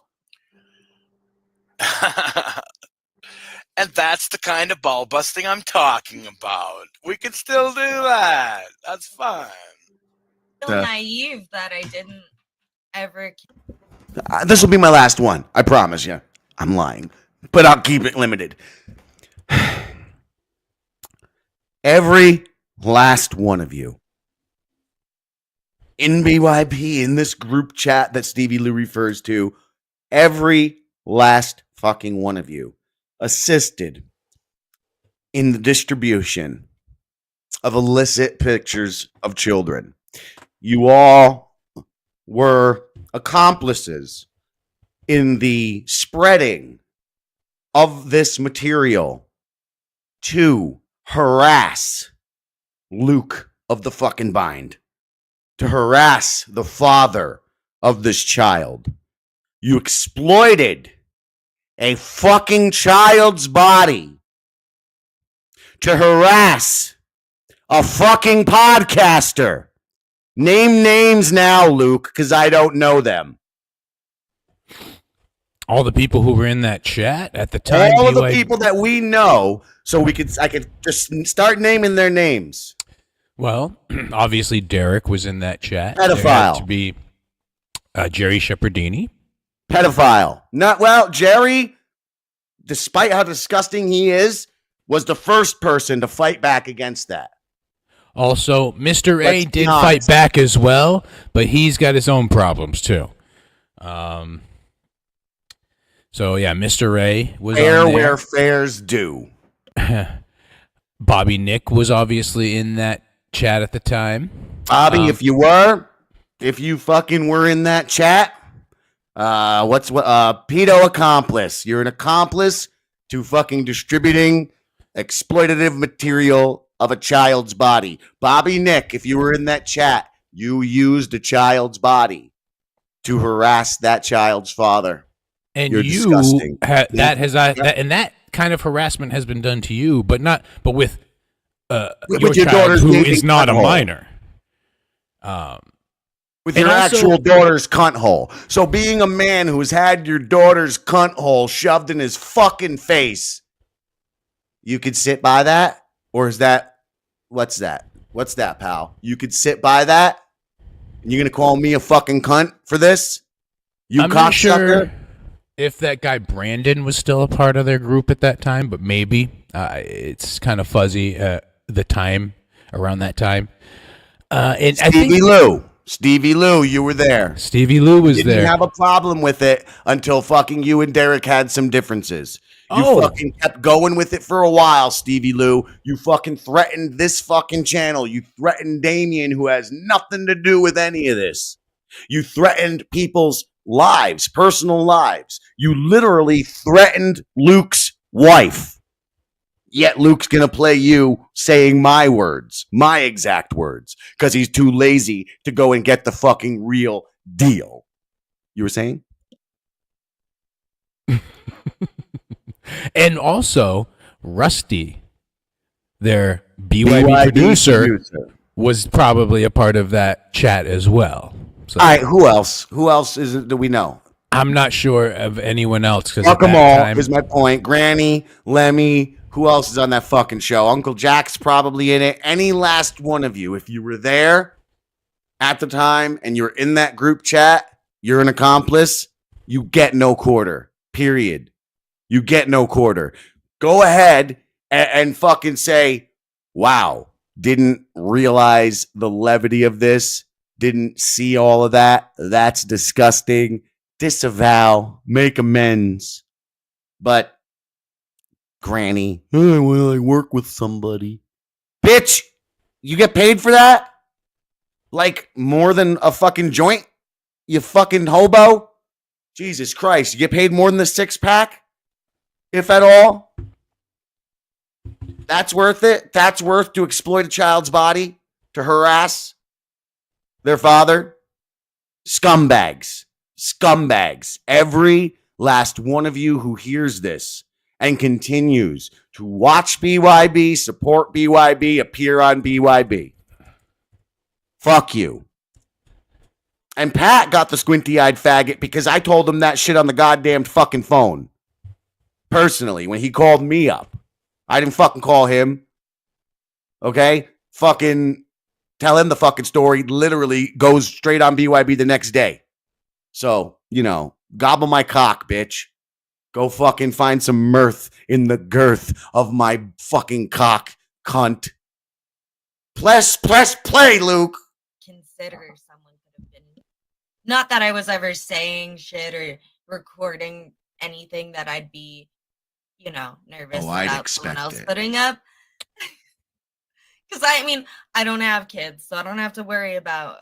And that's the kind of ball busting I'm talking about. We can still do that. That's fine. So naive that I didn't ever. This will be my last one. I promise you. I'm lying, but I'll keep it limited. Every last one of you in BYB, in this group chat that Stevie Lou refers to, every last fucking one of you assisted in the distribution of illicit pictures of children. You all were accomplices in the spreading of this material to harass Luke of the fucking Bind, to harass the father of this child. You exploited a fucking child's body to harass a fucking podcaster. Name names now, Luke, because I don't know them. All the people who were in that chat at the time. All of the people that we know, so I could just start naming their names. Well, obviously Derek was in that chat. Pedophile. There had to be Jerry Shepherdini. Pedophile. Jerry, despite how disgusting he is, was the first person to fight back against that. Also, Mr. A did fight back as well, but he's got his own problems too. So yeah, Mr. A was fair on there. Where fairs do. Bobby Nick was obviously in that chat at the time. Bobby, if you fucking were in that chat, pedo accomplice. You're an accomplice to fucking distributing exploitative material of a child's body. Bobby Nick, if you were in that chat, you used a child's body to harass that child's father. And You're disgusting. That kind of harassment has been done to you, but with your your child daughter's who gaping is not a cunt hole. minor. With your actual daughter's cunt hole. So being a man who's had your daughter's cunt hole shoved in his fucking face, you could sit by that? Or is that, what's that? What's that, pal? You could sit by that? And you're going to call me a fucking cunt for this? I'm not sure if that guy Brandon was still a part of their group at that time, but maybe. It's kind of fuzzy, the time, around that time. And Stevie Lou, you were there. Stevie Lou was Didn't there. have a problem with it until fucking you and Derek had some differences. You fucking kept going with it for a while, Stevie Lou. You fucking threatened this fucking channel. You threatened Damien, who has nothing to do with any of this. You threatened people's lives, personal lives. You literally threatened Luke's wife. Yet Luke's going to play you saying my words, my exact words, because he's too lazy to go and get the fucking real deal. You were saying? And also, Rusty, their BYB producer, was probably a part of that chat as well. So, all right, who else? Who else do we know? I'm not sure of anyone else. Fuck them all is my point. Granny, Lemmy, who else is on that fucking show? Uncle Jack's probably in it. Any last one of you, if you were there at the time and you're in that group chat, you're an accomplice. You get no quarter. Period. You get no quarter. Go ahead and fucking say, wow, didn't realize the levity of this. Didn't see all of that. That's disgusting. Disavow. Make amends. But, Granny, well, I work with somebody. Bitch, you get paid for that? Like more than a fucking joint? You fucking hobo? Jesus Christ, you get paid more than the 6-pack? If at all? That's worth it? That's worth to exploit a child's body? To harass their father? Scumbags. Scumbags. Every last one of you who hears this and continues to watch BYB, support BYB, appear on BYB. Fuck you. And Pat got the squinty-eyed faggot because I told him that shit on the goddamn fucking phone. Personally, when he called me up. I didn't fucking call him. Okay? Fucking tell him the fucking story. Literally goes straight on BYB the next day. So, gobble my cock, bitch. Go fucking find some mirth in the girth of my fucking cock, cunt. Press play, Luke. Consider someone could have been. Not that I was ever saying shit or recording anything that I'd be, nervous about someone else putting up. Because I don't have kids, so I don't have to worry about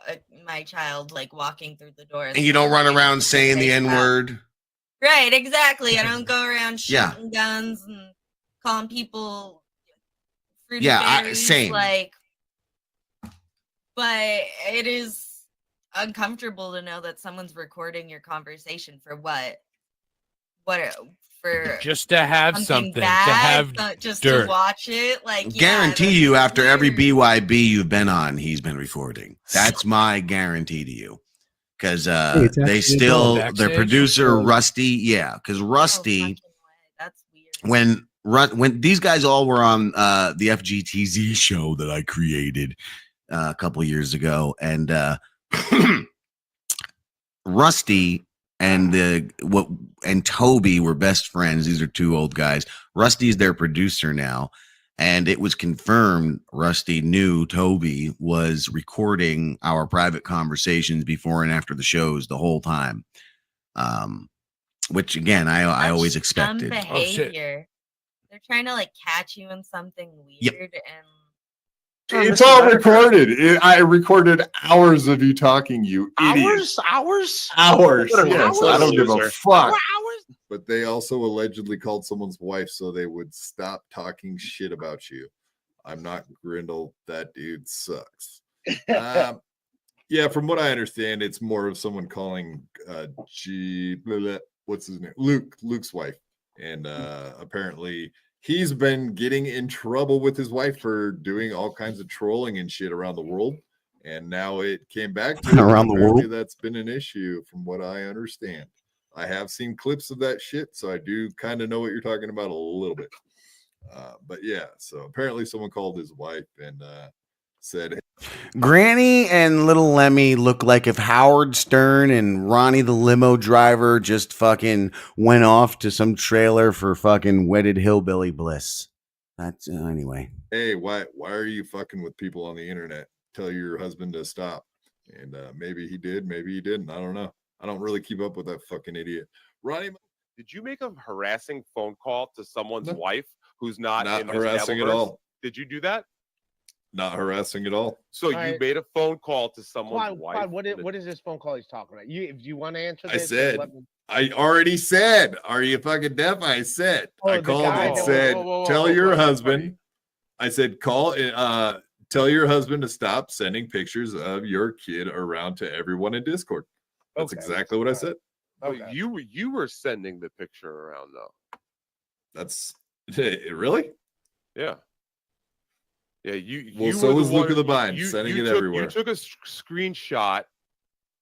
my child walking through the door. And you don't run around saying the N-word. Right, exactly. I don't go around shooting guns and calling people fruity berries. Same. But it is uncomfortable to know that someone's recording your conversation for what? For just to have something bad, to have just dirt. To watch it. Guarantee you, after every BYB you've been on, he's been recording. That's my guarantee to you. Because they still, their producer Rusty, because Rusty, when these guys all were on the FGTZ show that I created a couple years ago, and Rusty and Toby were best friends. These are two old guys. Rusty's their producer now. And it was confirmed Rusty knew Toby was recording our private conversations before and after the shows the whole time. Which again, I always expected. Behavior. They're trying to catch you in something weird and it's all recorded. I recorded hours of you talking, you idiot. Hours. Yes, I don't give a fuck. Hours. But they also allegedly called someone's wife so they would stop talking shit about you. I'm not Grindle. That dude sucks. From what I understand, it's more of someone calling what's his name? Luke's wife. And apparently he's been getting in trouble with his wife for doing all kinds of trolling and shit around the world. And now it came back to around the world. That's been an issue from what I understand. I have seen clips of that shit, so I do kind of know what you're talking about a little bit. But yeah, so apparently someone called his wife and said, Granny and little Lemmy look like if Howard Stern and Ronnie the limo driver just fucking went off to some trailer for fucking wedded hillbilly bliss. That's anyway. Hey, why are you fucking with people on the internet? Tell your husband to stop. And maybe he did, maybe he didn't. I don't know. I don't really keep up with that fucking idiot. Ronnie, did you make a harassing phone call to someone's wife who's not in this harassing at all? Did you do that? Not harassing at all. So you made a phone call to someone's wife. What is this phone call he's talking about? If you want to answer this, I already said, are you fucking deaf? I said, I called and said, tell your husband. I said, tell your husband to stop sending pictures of your kid around to everyone in Discord. That's exactly what I said. Okay. You were sending the picture around though. That's really? Yeah. Yeah, so was Luke of the Bind, sending it everywhere. You took a screenshot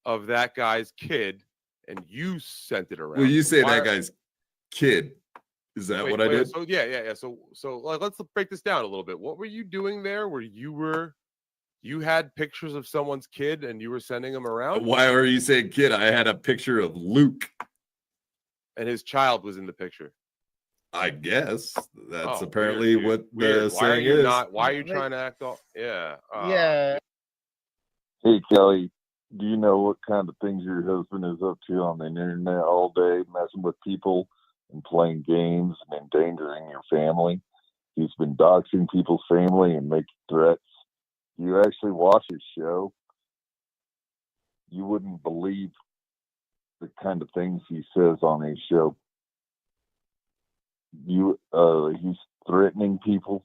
of that guy's kid and you sent it around. Well, you say that guy's kid. Is that what I did? So yeah. So let's break this down a little bit. What were you doing there where you had pictures of someone's kid and you were sending them around? Why are you saying kid? I had a picture of Luke. and his child was in the picture. I guess that's Oh, apparently weird, dude. what Weird. the Why are saying you is. not? Why are you trying to act all? Yeah. Yeah. Hey, Kelly, do you know what kind of things your husband is up to on the internet all day, messing with people and playing games and endangering your family? He's been doxing people's family and making threats. Do you actually watch his show? You wouldn't believe the kind of things he says on his show. He's threatening people.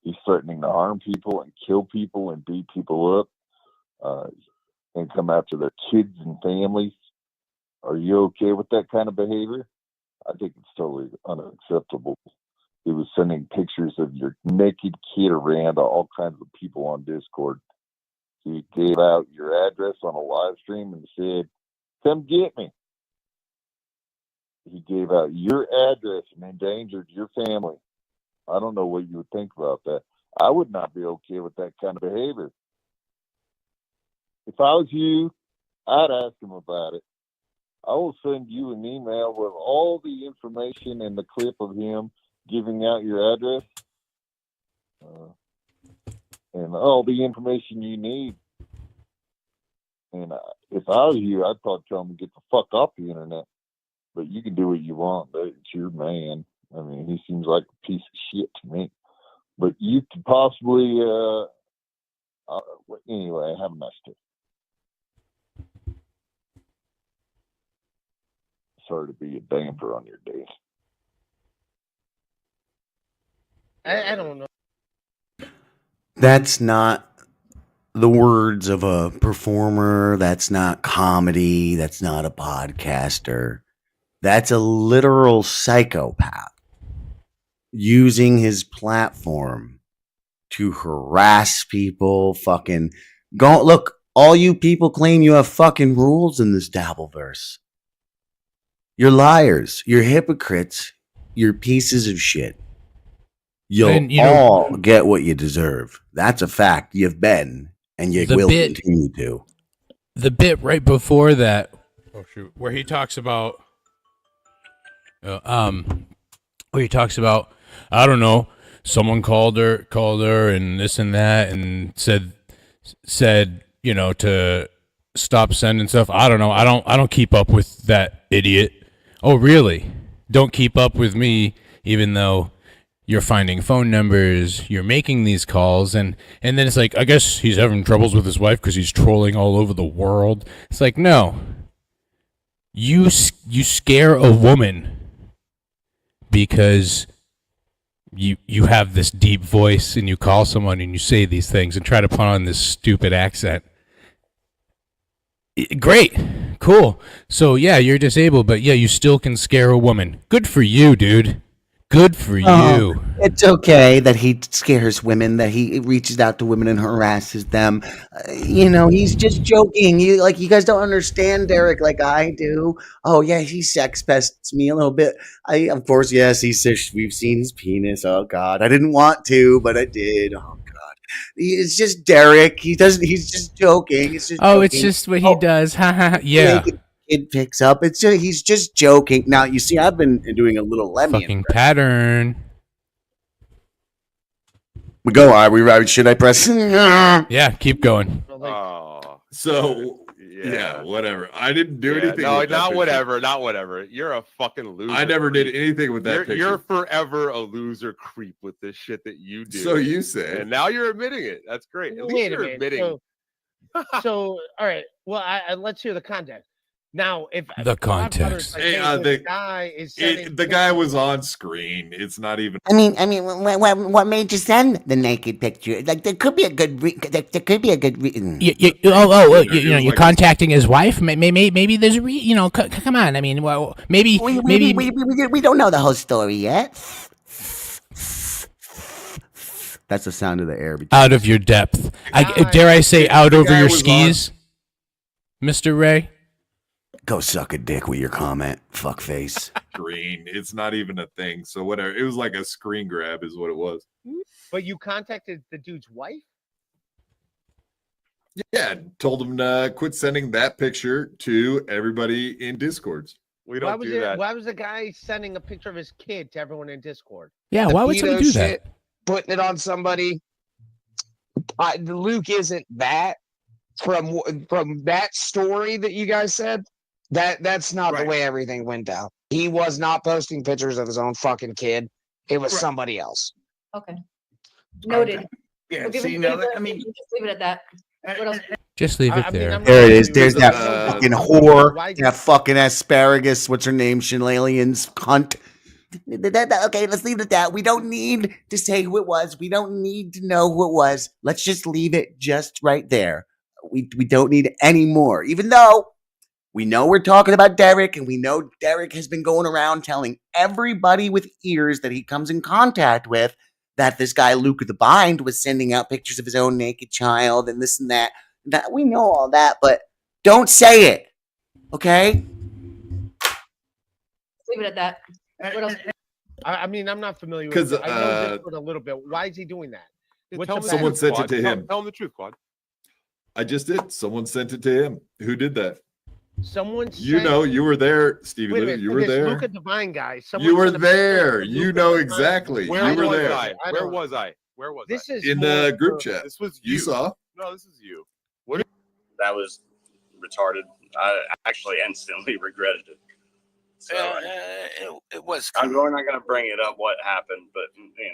He's threatening to harm people and kill people and beat people up, and come after their kids and families. Are you okay with that kind of behavior? I think it's totally unacceptable. He was sending pictures of your naked kid around to all kinds of people on Discord. He gave out your address on a live stream and said, "Come get me." He gave out your address and endangered your family. I don't know what you would think about that. I would not be okay with that kind of behavior. If I was you, I'd ask him about it. I will send you an email with all the information and the clip of him giving out your address and all the information you need. And if I was you, I'd probably tell him to get the fuck off the internet. But you can do what you want. It's your man. I mean, he seems like a piece of shit to me. But you could possibly, anyway, have a nice day. Sorry to be a damper on your day. I don't know. That's not the words of a performer. That's not comedy. That's not a podcaster. That's a literal psychopath using his platform to harass people. Fucking go look. All you people claim you have fucking rules in this Dabbleverse. You're liars. You're hypocrites. You're pieces of shit. You'll all get what you deserve. That's a fact. You've been, and you will continue to. The bit right before that, where he talks about, I don't know, someone called her, and this and that, and said, you know, to stop sending stuff. I don't know. I don't keep up with that idiot. Oh, really? Don't keep up with me, even though you're finding phone numbers, you're making these calls, and then it's like, I guess he's having troubles with his wife because he's trolling all over the world. It's like, no. You scare a woman because you have this deep voice and you call someone and you say these things and try to put on this stupid accent. Great. Cool. So, yeah, you're disabled, but, yeah, you still can scare a woman. Good for you, dude. Good for you. It's okay that he scares women, that he reaches out to women and harasses them. You know, he's just joking. You guys don't understand Derek like I do. Oh, yeah, he sex pests me a little bit. Of course, yes, we've seen his penis. Oh, God. I didn't want to, but I did. Oh, God. It's just Derek. He's just joking. It's just joking. It's just what he does. Ha ha. Yeah. It picks up. He's just joking. Now you see, I've been doing a little Lemmy fucking pattern. We go. Are we right? Should I press? Yeah, keep going. So yeah, whatever. I didn't do anything. No, with that not picture. whatever. Not whatever. You're a fucking loser. I never did anything with that picture. You're forever a loser creep with this shit that you do. So you say, and now you're admitting it. That's great. At least you're admitting. So all right. Well, let's hear the context. Now, if the context, the guy was on screen. It's not even. I mean, what made you send the naked picture? Like, there could be a good reason. You're contacting his wife. Maybe there's a come on. I mean, well, maybe we don't know the whole story yet. That's the sound of the air. Out of your depth. Dare I say, out over your skis, Mr. Ray? Go suck a dick with your comment, fuckface. Green. It's not even a thing. So whatever. It was like a screen grab, is what it was. But you contacted the dude's wife? Yeah, told him to quit sending that picture to everybody in Discords. We don't do that. Why was the guy sending a picture of his kid to everyone in Discord? Yeah, why would someone do that? Putting it on somebody. Luke isn't that. From that story that you guys said, that's not the way everything went down. He was not posting pictures of his own fucking kid. It was somebody else. Okay. Noted. Okay. Yeah, We'll give see, him now the I mean, just leave it at that. What else? Just leave it there. There it is. There's that fucking whore, that fucking asparagus. What's her name? Shenanigans cunt. Okay, let's leave it at that. We don't need to say who it was. We don't need to know who it was. Let's just leave it just right there. We don't need any more, even though we know we're talking about Derek, and we know Derek has been going around telling everybody with ears that he comes in contact with that this guy Luke of the Bind was sending out pictures of his own naked child and this and that. That we know all that, but don't say it, okay? Leave it at that. What else? I mean, I'm not familiar with it. I know Discord a little bit. Why is he doing that? Someone sent it to him. Tell him the truth, Quad. I just did. Someone sent it to him. Who did that? Someone. You know, you were there, Stevie Lou. You were there. Luke at Divine guy. You were there. You know exactly. Where you were was there. I? Where was I? Where was this I? Is in the group chat. This was you. You saw. No, this is you. That was retarded. I actually instantly regretted it. So it was. I'm not going to bring it up what happened, but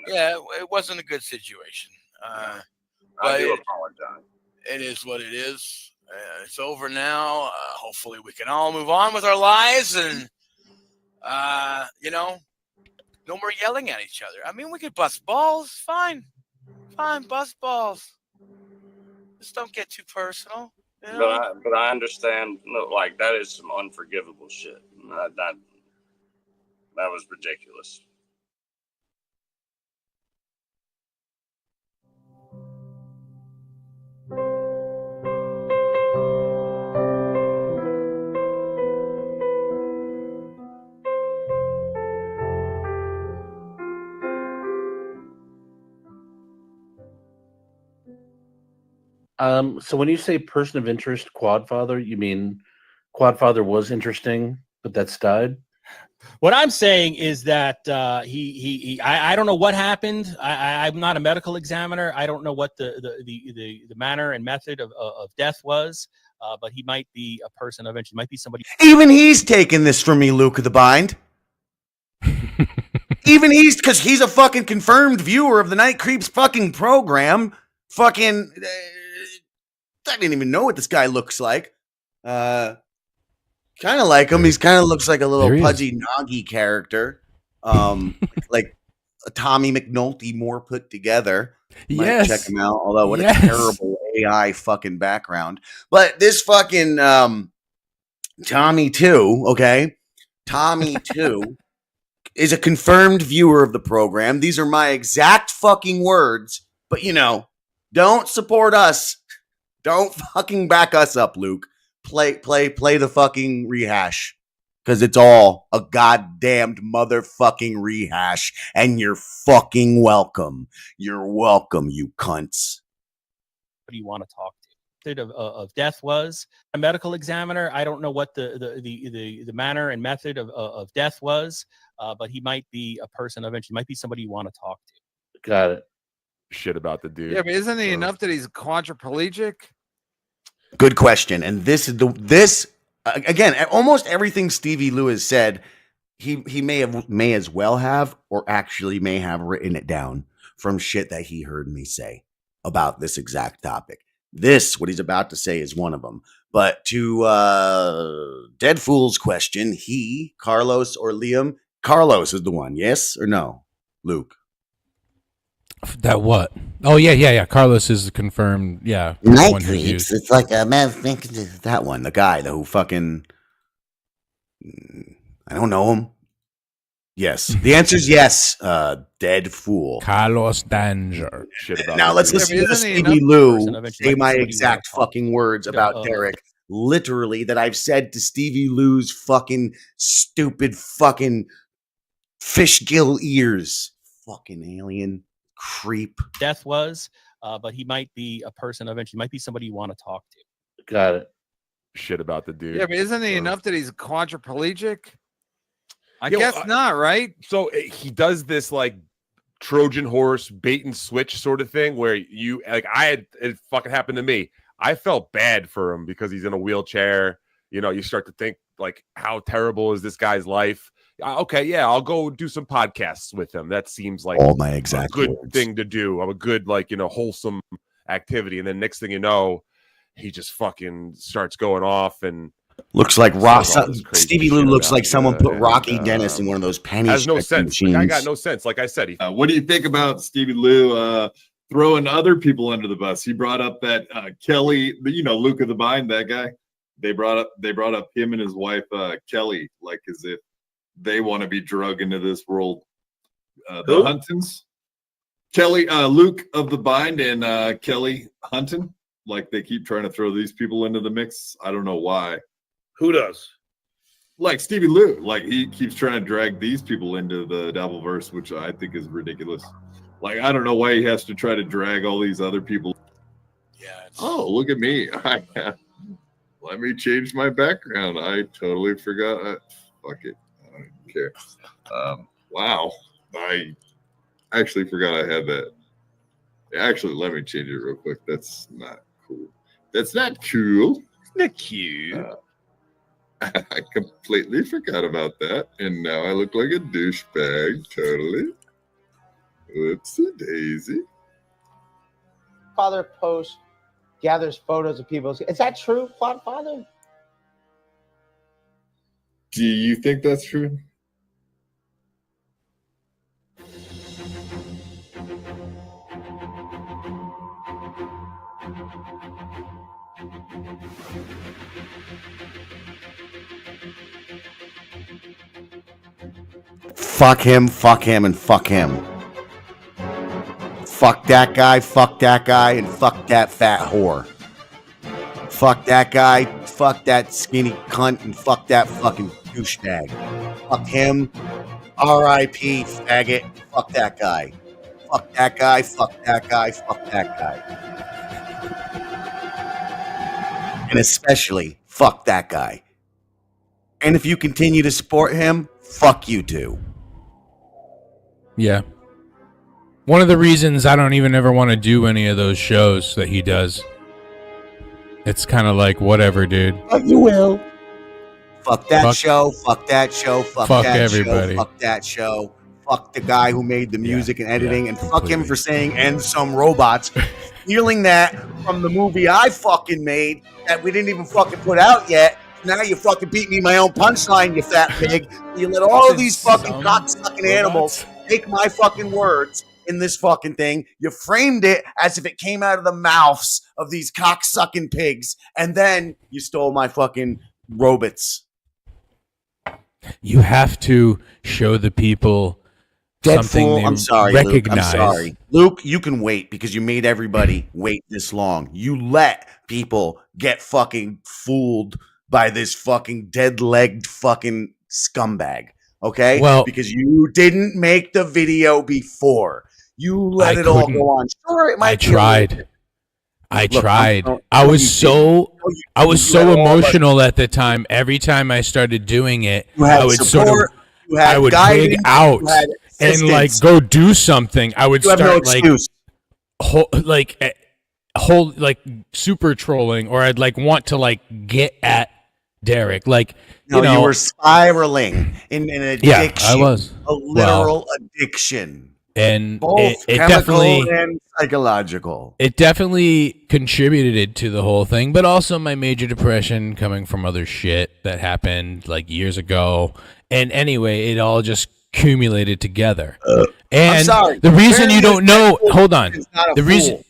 yeah, it wasn't a good situation. I do apologize. It is what it is. It's over now. Hopefully, we can all move on with our lives, and no more yelling at each other. I mean, we could bust balls. Fine, bust balls. Just don't get too personal. You know? But I understand. Like, that is some unforgivable shit. That was ridiculous. So when you say person of interest, Quadfather, you mean Quadfather was interesting, but that's died? What I'm saying is that I don't know what happened. I'm not a medical examiner. I don't know what the manner and method of death was, but he might be a person of interest. He might be somebody. Even he's taking this from me, Luke of the Bind. Even because he's a fucking confirmed viewer of the Night Creeps fucking program. Fucking, I didn't even know what this guy looks like. Kind of like him. He's kind of looks like a little pudgy Nagi character. Like a Tommy McNulty more put together. Might check him out. Although what a terrible AI fucking background. But this fucking Tommy 2, okay? Tommy 2 is a confirmed viewer of the program. These are my exact fucking words. But don't support us. Don't fucking back us up, Luke. Play the fucking rehash. Because it's all a goddamned motherfucking rehash. And you're fucking welcome. You're welcome, you cunts. What do you want to talk to? Of death was a medical examiner. I don't know what the manner and method of death was, but he might be a person of interest. He might be somebody you want to talk to. Got it. Shit about the dude. Yeah, but isn't he enough that he's quadriplegic? Good question. And this is again, almost everything Stevie Lewis said, he may as well have, or actually may have written it down from shit that he heard me say about this exact topic. What he's about to say is one of them. But to Dead Fool's question, Carlos or Liam, Carlos is the one, yes or no, Luke? That what? Oh yeah. Carlos is confirmed. Yeah, Night Creeps. It's like a man. That one, the guy who fucking. I don't know him. Yes, the answer is yes. Dead Fool. Carlos Danger. Now let's listen to Stevie Lou say my exact fucking words about Derek. Literally, that I've said to Stevie Lou's fucking stupid fucking fish gill ears. Fucking alien. Creep. Death was, but he might be a person of interest. He might be somebody you want to talk to. Got it. Shit about the dude. Yeah, but isn't he enough that he's quadriplegic? I guess not, right? So he does this like Trojan horse bait and switch sort of thing where you like it fucking happened to me. I felt bad for him because he's in a wheelchair. You know, you start to think like, how terrible is this guy's life? Okay, yeah, I'll go do some podcasts with him. That seems like all my exact a good words. thing to do. I'm a good, like, you know, wholesome activity. And then next thing you know, he just fucking starts going off and looks like Stevie Lou looks like someone put Rocky Dennis in one of those penny has no sense. machines. Like, I got no sense. Like I said, what do you think about Stevie Lou throwing other people under the bus? He brought up that Kelly, you know, Luke of the Bind, that guy. They brought up him and his wife Kelly, like as if they want to be drug into this world. The Huntons, Kelly, Luke of the Bind, and Kelly Hunton. Like they keep trying to throw these people into the mix. I don't know why. Who does? Like Stevie Lou. Like he keeps trying to drag these people into the Devilverse, which I think is ridiculous. Like I don't know why he has to try to drag all these other people. Yeah. Oh, look at me. Let me change my background. I totally forgot. Fuck it. I don't care. Wow. I actually forgot I had that. Actually, let me change it real quick. That's not cool. That's not cool. Not cute. I completely forgot about that. And now I look like a douchebag. Totally. Whoopsie daisy. Father post gathers photos of people. Is that true, Quadfather? Do you think that's true? Fuck him, and fuck him. Fuck that guy, and fuck that fat whore. Fuck that guy, fuck that skinny cunt, and fuck that fucking douchebag. Fuck him. R.I.P. faggot. Fuck that guy. Fuck that guy, fuck that guy, fuck that guy. And especially, fuck that guy. And if you continue to support him, fuck you too. Yeah. One of the reasons I don't even ever want to do any of those shows that he does. It's kind of like, whatever, dude. But you will. Fuck that show. Fuck that show. Fuck that everybody. Show. Fuck that show. Fuck the guy who made the music and editing. And fuck him for saying, and some robots. Stealing that from the movie I fucking made that we didn't even fucking put out yet. Now you fucking beat me my own punchline, you fat pig. You let all of these fucking cocksucking animals take my fucking words in this fucking thing. You framed it as if it came out of the mouths of these cocksucking pigs, and then you stole my fucking robots. You have to show the people something Deadpool, they I'm sorry, recognize. Luke. I'm sorry. Luke, you can wait because you made everybody wait this long. You let people get fucking fooled by this fucking dead-legged fucking scumbag. Okay? Well, because you didn't make the video before. You let it all go on. Sure, it might I tried. I was so emotional at the time. Every time I started doing it, I would support, I would dig out and like go do something. I would start like super trolling, or I'd like want to like get at Derek. Like you were spiraling in an addiction. Yeah, I was a literal addiction. And both it chemical definitely and psychological. It definitely contributed to the whole thing, but also my major depression coming from other shit that happened like years ago. And anyway, it all just accumulated together. And I'm sorry. The reason you don't know, hold on. The reason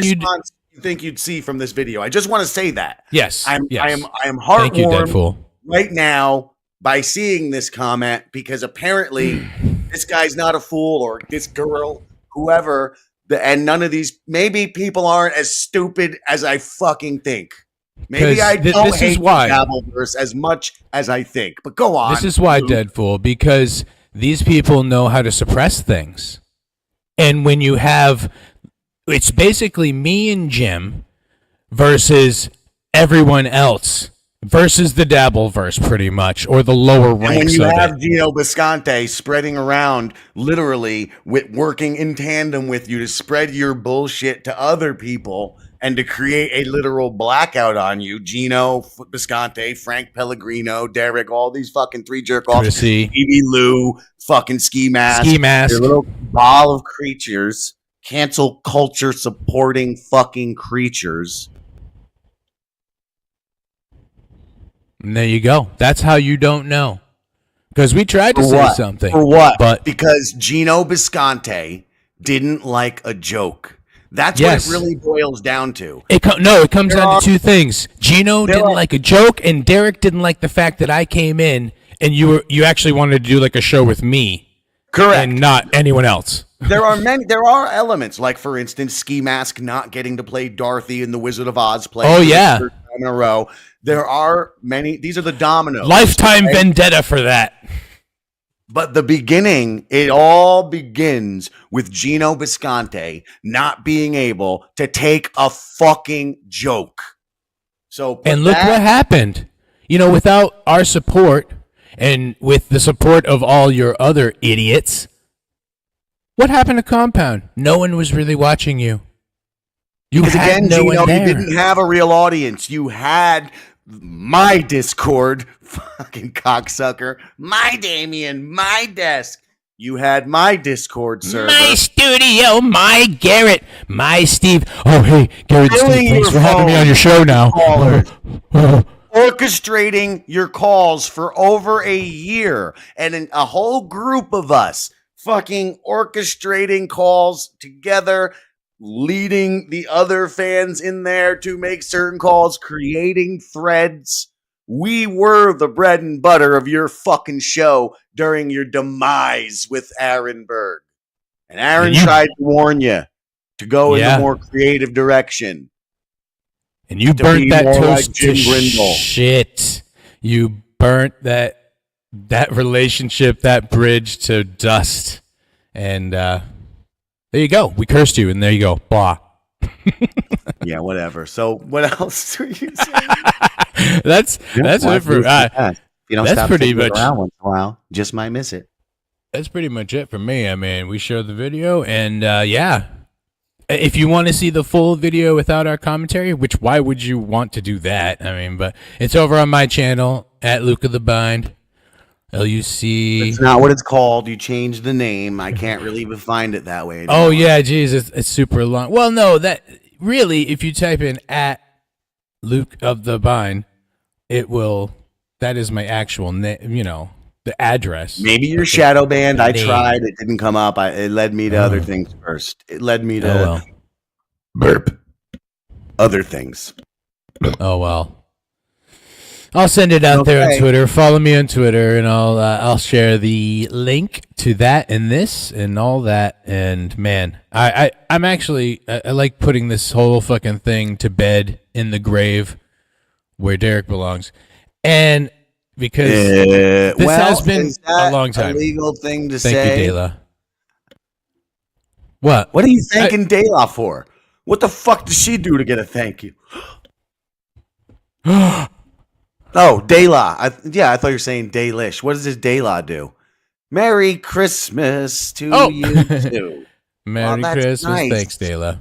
you think you'd see from this video. I just want to say that. Yes. I am heartwarmed Thank you, Deadpool. right now by seeing this comment, because apparently this guy's not a fool, or this girl, whoever, and none of these, maybe people aren't as stupid as I fucking think. Maybe I don't hate the Dabbleverse as much as I think, but go on. This is why, Deadpool, because these people know how to suppress things. And when you have, it's basically me and Jim versus everyone else versus the Dabbleverse, pretty much, or the lower ranks. And when you of have it. Gino Bisconte spreading around, literally working in tandem with you to spread your bullshit to other people and to create a literal blackout on you, Gino Bisconte, Frank Pellegrino, Derek, all these fucking three jerk-offs, Chrissy. BB Lou, fucking Ski Mask, your little ball of creatures, cancel culture supporting fucking creatures. And there you go. That's how you don't know. Because we tried to For say what? something. For what? But because Gino Bisconte didn't like a joke. That's Yes. what it really boils down to. it comes down to two things. Gino didn't like a joke, and Derek didn't like the fact that I came in and you actually wanted to do like a show with me. Correct. And not anyone else. There are elements, like for instance, Ski Mask not getting to play Dorothy in the Wizard of Oz play. Oh, for the yeah. third time in a row. There are many. These are the dominoes. Lifetime vendetta for that. But the beginning, it all begins with Gino Bisconte not being able to take a fucking joke. So And look what happened. Without our support and with the support of all your other idiots, what happened to Compound? No one was really watching you. Because had again, no one Gino, there. you didn't have a real audience. You had my Discord, fucking cocksucker, my Damien, my desk. You had my Discord server. My studio, my Garrett, my Steve. Oh, hey, Garrett, and Filling Steve, thanks your for having me on your show now. callers. Orchestrating your calls for over a year, and a whole group of us fucking orchestrating calls together, leading the other fans in there to make certain calls, creating threads. We were the bread and butter of your fucking show during your demise with Aaron Berg. And Aaron tried to warn you to go in a more creative direction. And you to burnt be that more toast like Jim to Grindle. shit. You burnt that relationship, that bridge to dust. And there you go. We cursed you, and there you go. Blah. Yeah, whatever. So what else were you saying? That's it for. If you don't that's stop pretty thinking much. around once in a while, just might miss it. That's pretty much it for me. I mean, we showed the video, and yeah. If you want to see the full video without our commentary, which why would you want to do that? I mean, but it's over on my channel at Luke of the Bind. LUC. It's not what it's called. You changed the name. I can't really even find it that way anymore. Oh yeah, geez, it's super long. Well, no, that really, if you type in at Luke of the Bind, it will. That is my actual name. The address. Maybe you're shadow banned. I tried. It didn't come up. It led me to other things first. It led me to burp. Other things. Oh well. I'll send it out there on Twitter. Follow me on Twitter, and I'll share the link to that and this and all that. And man, I'm actually I like putting this whole fucking thing to bed in the grave where Derek belongs, and because this has been a long time. A legal thing to Thank say. you, Dela. What? What are you thanking Dela for? What the fuck does she do to get a thank you? Oh, Dela. I thought you were saying Dalish. What does this Dela do? Merry Christmas to you too. Merry that's Christmas. nice. Thanks, Dela.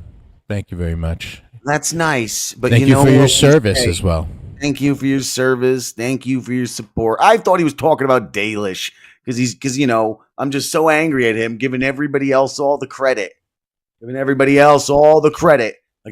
Thank you very much. That's nice. But Thank you you know for what your we service say? as well. Thank you for your service. Thank you for your support. I thought he was talking about Dalish because I'm just so angry at him, giving everybody else all the credit. Like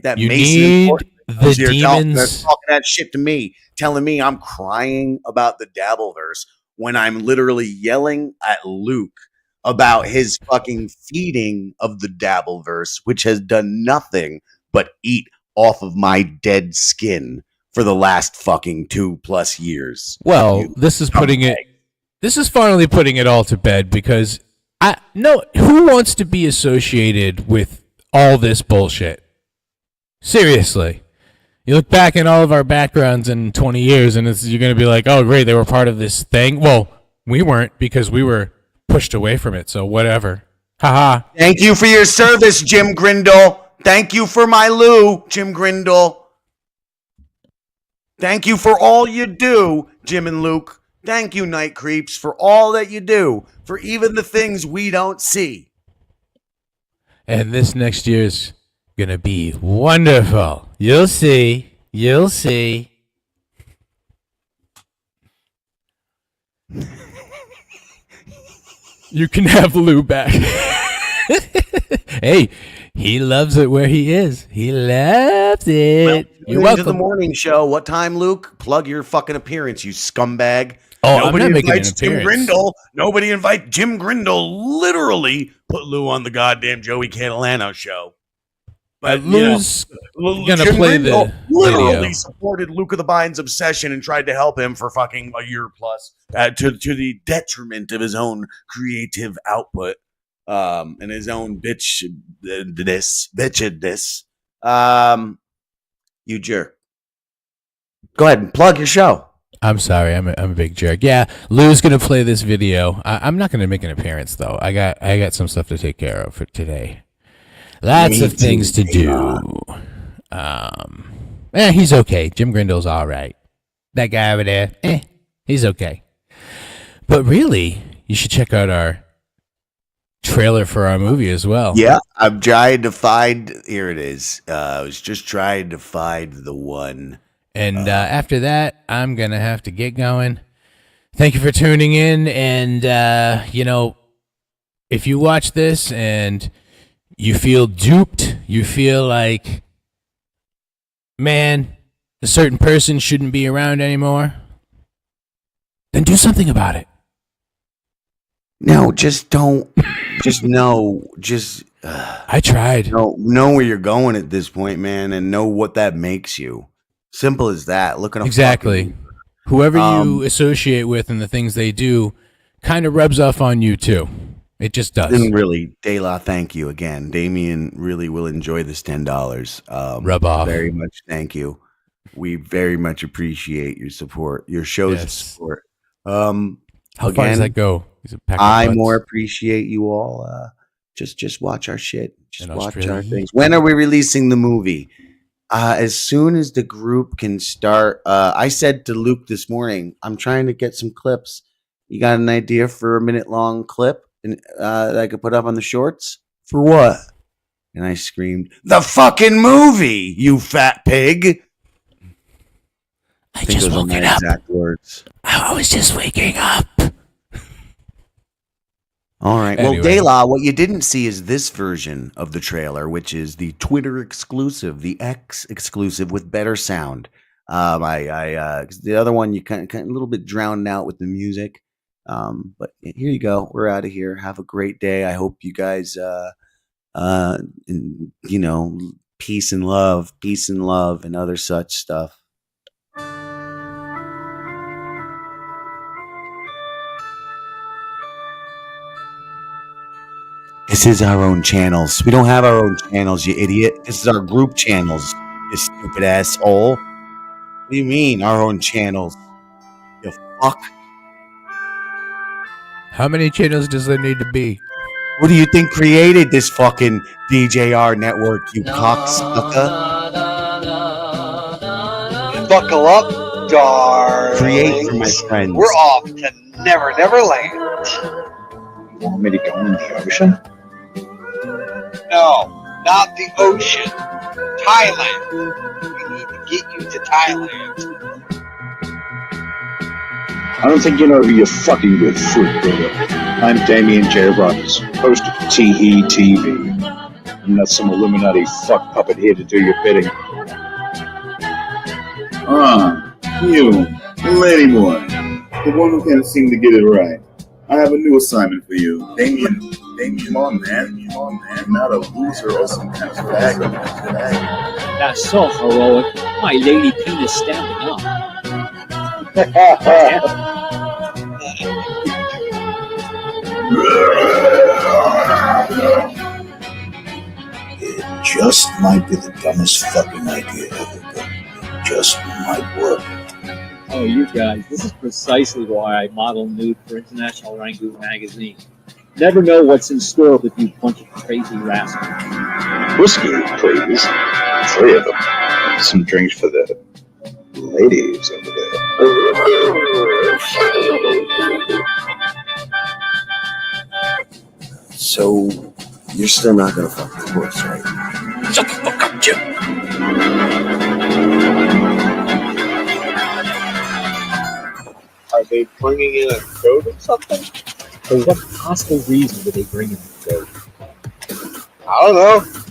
that You Mason need Important the was here demons. talking that shit to me, telling me I'm crying about the Dabbleverse when I'm literally yelling at Luke about his fucking feeding of the Dabbleverse, which has done nothing but eat off of my dead skin for the last fucking 2+ years. Well, this is finally putting it all to bed because who wants to be associated with all this bullshit? Seriously. You look back in all of our backgrounds in 20 years and you're going to be like, oh, great, they were part of this thing. Well, we weren't because we were pushed away from it, so whatever. Haha. Thank you for your service, Jim Grindle. Thank you for my Lou, Jim Grindle. Thank you for all you do, Jim and Luke. Thank you, Night Creeps, for all that you do, for even the things we don't see. And this next year's gonna be wonderful. You'll see. You'll see. You can have Lou back. Hey, he loves it where he is. He loves it. You're welcome. To the morning show. What time, Luke? Plug your fucking appearance, you scumbag. Oh, Nobody I'm not making an invites Jim appearance. Grindle. Nobody invite Jim Grindle. Literally put Lou on the goddamn Joey Catalano show. But Lou's gonna Jim play Grindle the literally video. supported Luke of the Bind's obsession and tried to help him for fucking a year plus, to the detriment of his own creative output, and his own bitchedness. You jerk. Go ahead and plug your show. I'm sorry, I'm a big jerk. Yeah, Lou's gonna play this video. I'm not gonna make an appearance though. I got some stuff to take care of for today. Lots of things to do. He's okay. Jim Grindle's all right. That guy over there, he's okay. But really, you should check out our trailer for our movie as well. Yeah, I'm trying to find. Here it is. I was just trying to find the one. And after that, I'm gonna have to get going. Thank you for tuning in. And if you watch this and you feel duped, you feel like, man, a certain person shouldn't be around anymore, then do something about it. No, just don't. Just know. Just. I tried. Know where you're going at this point, man, and know what that makes you. Simple as that. Look at exactly. Whoever you associate with and the things they do kind of rubs off on you too. It just does. And really, De La, thank you again. Damien really will enjoy this $10. Rub off. Very much thank you. We very much appreciate your support, your show's support. How far does that go? I more appreciate you all. Just watch our shit. Just watch our things. When are we releasing the movie? As soon as the group can start. I said to Luke this morning, I'm trying to get some clips. You got an idea for a minute-long clip that I could put up on the shorts? For what? And I screamed, the fucking movie, you fat pig. I just woke it up. Exact words. I was just waking up. All right. Anyway. Well, De La, what you didn't see is this version of the trailer, which is the Twitter exclusive, the X exclusive with better sound. The other one you kind of a little bit drowned out with the music. But here you go. We're out of here. Have a great day. I hope you guys, peace and love, and other such stuff. This is our own channels. We don't have our own channels, you idiot. This is our group channels, you stupid asshole. What do you mean, our own channels? You fuck. How many channels does there need to be? What do you think created this fucking DJR network, you cocksucker? Buckle up, darlings. Create for my friends. We're off to Never Land. You want me to go in the ocean? No, not the ocean. Thailand. We need to get you to Thailand. I don't think you know who you're fucking with, fruit brother. I'm Damien J. Roberts, host of TE TV. I'm not some Illuminati fuck puppet here to do your bidding. You, Lady Boy, the one who can't seem to get it right. I have a new assignment for you. Damien, come on, man. You're not a loser or some kind of bag. That's so heroic. My lady penis standing up. It just might be the dumbest fucking idea ever, but it just might work. Oh, you guys, this is precisely why I model nude for International Rangoon magazine. Never know what's in store with you bunch of crazy rascals. Whiskey, please. 3 of them. Some drinks for the ladies over there. So you're still not gonna fuck the horse, right? Shut the fuck up, Jim. Are they bringing in a goat or something? For what possible reason would they bring in a goat? I don't know.